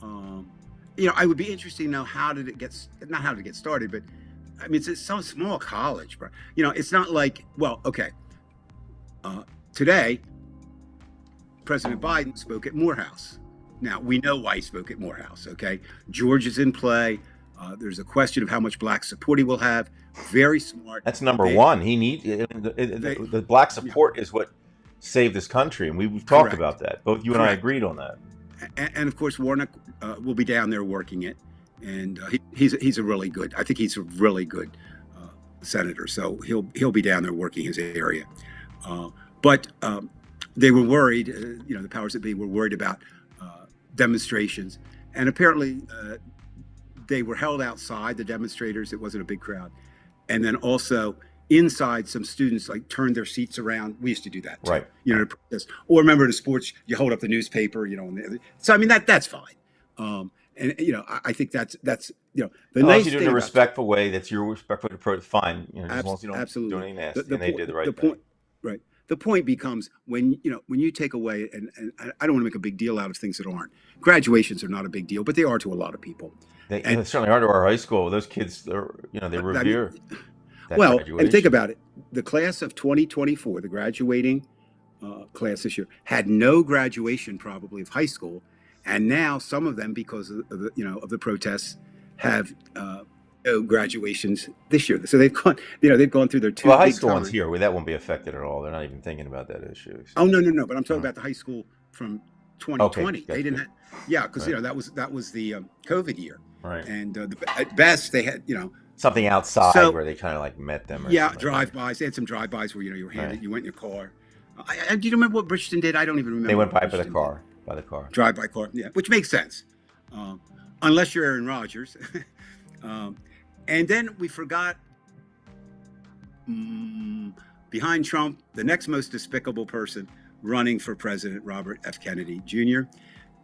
I would be interested to know not how did it get started, but I mean, it's some small college, bro. It's not like, today, President Biden spoke at Morehouse. Now, we know why he spoke at Morehouse, okay? George is in play. There's a question of how much black support he will have. Very smart. that's number one. He needs the black support is what saved this country, and we've talked Correct. about that. Both you and I agreed on that. And of course, Warnock will be down there working it, and he's a really good. I think he's a really good senator. So he'll be down there working his area. But they were worried. The powers that be were worried about demonstrations, and apparently they were held outside, the demonstrators. It wasn't a big crowd, and then also inside, some students turned their seats around. We used to do that too, Right. To protest. Or remember in sports, you hold up the newspaper, so I mean that's fine. And I think that's the nice you do it thing in a about respectful way. That's your respectful approach. Fine, as long as you don't absolutely. do anything nasty, The and they po- did the right the thing. point, right? The point becomes when you take away, and I don't want to make a big deal out of things that aren't. Graduations are not a big deal, but they are to a lot of people. They certainly are to our high school. Those kids, they revere. That Well, graduation. and think about it. The class of 2024, the graduating class this year, had no graduation probably of high school, and now some of them, because of the protests, have no graduations this year. So they've gone through their two. Well, high big school ones times. here, that won't be affected at all. They're not even thinking about that issue. Oh no! But I'm talking about the high school from 2020. Okay, They didn't have, because Right. that was the COVID year, Right. and at best they had Something outside So- where they kind of met them. Or yeah, something like that. drive-bys. They had some drive-bys where you were handed, Right. you went in your car. Do you remember what Bridgeton did? I don't even remember. They went what by the Bridgeton car. By the car. did. Drive-by car, yeah, which makes sense, unless you're Aaron Rodgers. And then we forgot, behind Trump, the next most despicable person running for president, Robert F. Kennedy Jr.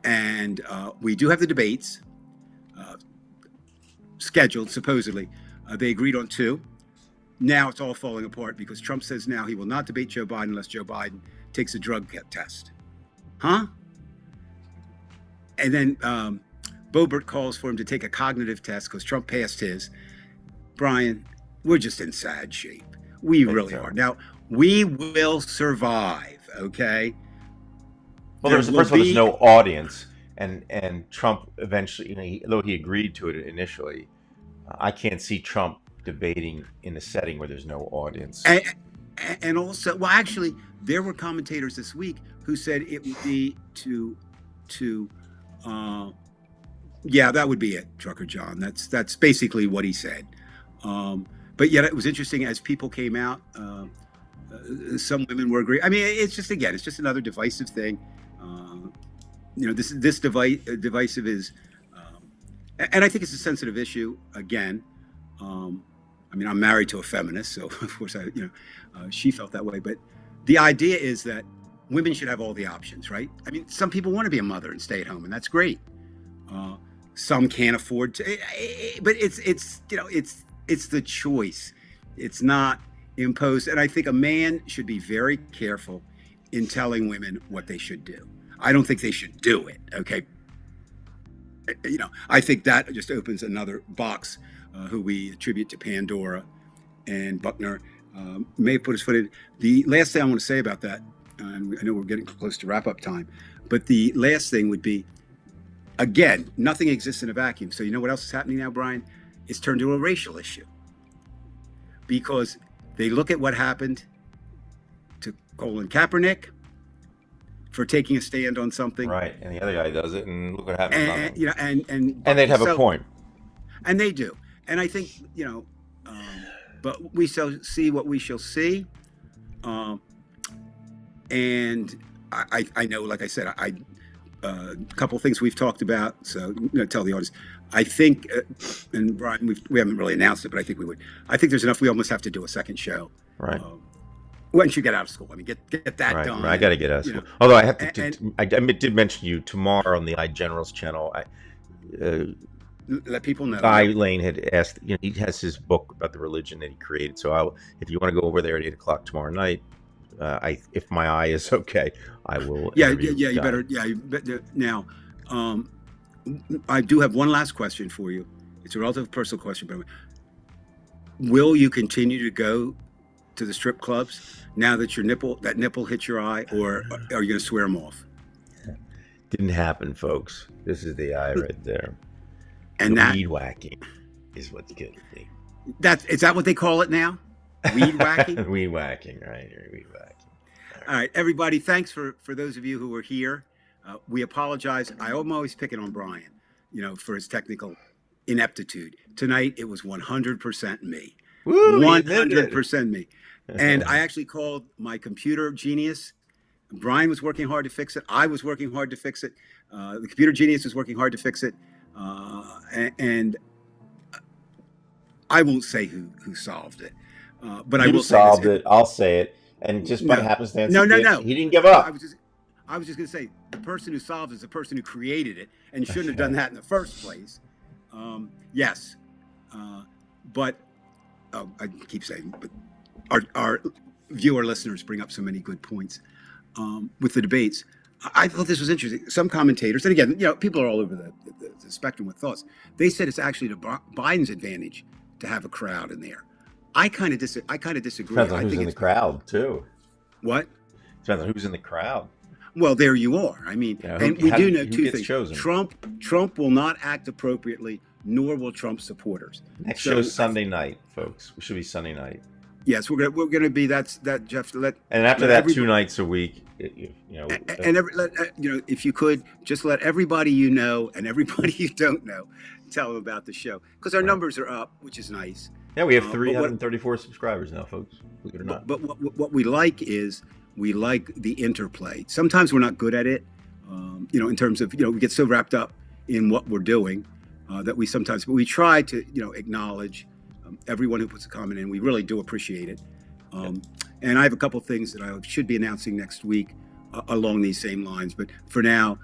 And we do have the debates scheduled, supposedly. They agreed on 2. Now it's all falling apart because Trump says now he will not debate Joe Biden unless Joe Biden takes a drug test. Huh? And then Boebert calls for him to take a cognitive test because Trump passed his. Brian, we're just in sad shape. We really are. Now, we will survive, okay? Well, first of all, there's no audience, and Trump eventually, though he agreed to it initially, I can't see Trump debating in a setting where there's no audience. And also, well, actually, there were commentators this week who said it would be yeah, that would be it, Trucker John. That's basically what he said. But yet it was interesting as people came out. Some women were agreeing. I mean, it's just another divisive thing. This divisive is, and I think it's a sensitive issue. Again, I mean, I'm married to a feminist, so of course she felt that way. But the idea is that women should have all the options, right? I mean, some people want to be a mother and stay at home, and that's great. Some can't afford to, but it's the choice. It's not imposed. And I think a man should be very careful in telling women what they should do. I don't think they should do it. Okay. I think that just opens another box, who we attribute to Pandora, and Buckner may have put his foot in. The last thing I want to say about that, and I know we're getting close to wrap up time, but the last thing would be, again, nothing exists in a vacuum. So you know what else is happening now, Brian? It's turned to a racial issue because they look at what happened to Colin Kaepernick for taking a stand on something, Right, and the other guy does it, and look what happens. and you know, And they'd have a point. and they do, and I think but we shall see what we shall see, and I know, like I said, a couple of things we've talked about. So tell the audience. I think, and Brian, we haven't really announced it, but I think we would. I think there's enough. We almost have to do a second show. Right. Once you get out of school, I mean, get that right. done. I got to get out of school. Although I have to, I did mention you tomorrow on the iGenerals channel. Let people know. Guy Lane had asked. He has his book about the religion that he created. So if you want to go over there at 8:00 tomorrow night, if my eye is okay, I will. Yeah. You better. Yeah. Now, I do have one last question for you. It's a relative personal question, but will you continue to go to the strip clubs now that that nipple hit your eye, or are you going to swear them off? Didn't happen, folks. This is the eye right there. And the weed whacking is what's getting me. Is that what they call it now? Weed whacking? Weed whacking, right? Weed whacking. All right, everybody. Thanks for those of you who were here. We apologize. I'm always picking on Brian, for his technical ineptitude. Tonight it was 100% me. Woo, 100% me. And I actually called my computer genius. Brian was working hard to fix it. I was working hard to fix it. The computer genius was working hard to fix it. And I won't say who solved it, but I will say solved it. I'll say it. And just by happenstance, no. He didn't give up. I was just going to say the person who solved it is the person who created it and shouldn't have done that in the first place. Yes, but I keep saying, but our viewer listeners bring up so many good points with the debates. I thought this was interesting. Some commentators, and again, people are all over the spectrum with thoughts. They said it's actually to Biden's advantage to have a crowd in there. I kind of disagree. Depends on who's in the crowd too. What? Depends on who's in the crowd. Well, there you are. I mean, and we do know two things. Chosen? Trump will not act appropriately, nor will Trump supporters. Next show's Sunday night, folks. We should be Sunday night. Yes, we're gonna be that Jeff. And after that, 2 nights a week. If you could just let everybody and everybody you don't know tell them about the show, because our numbers are up, which is nice. Yeah, we have 334 subscribers now, folks. Believe it or not. But what we like is we like the interplay. Sometimes we're not good at it, in terms of we get so wrapped up in what we're doing that but we try to acknowledge everyone who puts a comment in. We really do appreciate it. And I have a couple of things that I should be announcing next week along these same lines. But for now,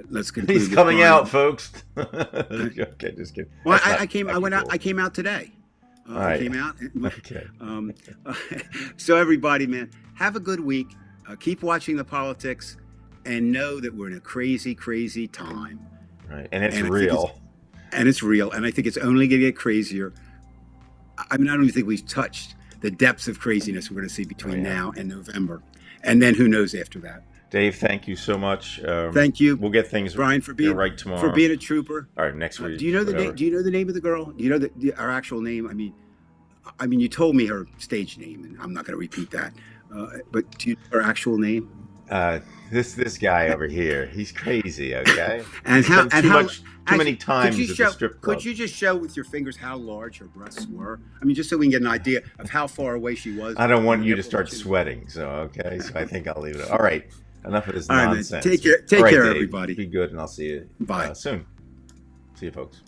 let's continue. He's coming out, folks. Okay, just kidding. Well, I came out today. I came out. Okay. So everybody, man, have a good week. Keep watching the politics, and know that we're in a crazy, crazy time. Right, and it's real. It's real, and I think it's only going to get crazier. I mean, I don't even think we've touched the depths of craziness we're going to see between now and November, and then who knows after that. Dave, thank you so much. Thank you. We'll get things Brian for being right tomorrow. For being a trooper. All right, next week. Do you know the name? Do you know the name of the girl? Do you know our actual name? I mean, you told me her stage name, and I'm not going to repeat that. But do you know her actual name? This guy over here, he's crazy. Okay. Too many times at the strip club. Could you just show with your fingers how large her breasts were? I mean, just so we can get an idea of how far away she was. I don't want you to start sweating. So I think I'll leave it. All right. Enough of this nonsense. Take care, Dave, everybody. Be good, and I'll see you Bye. Soon. See you, folks.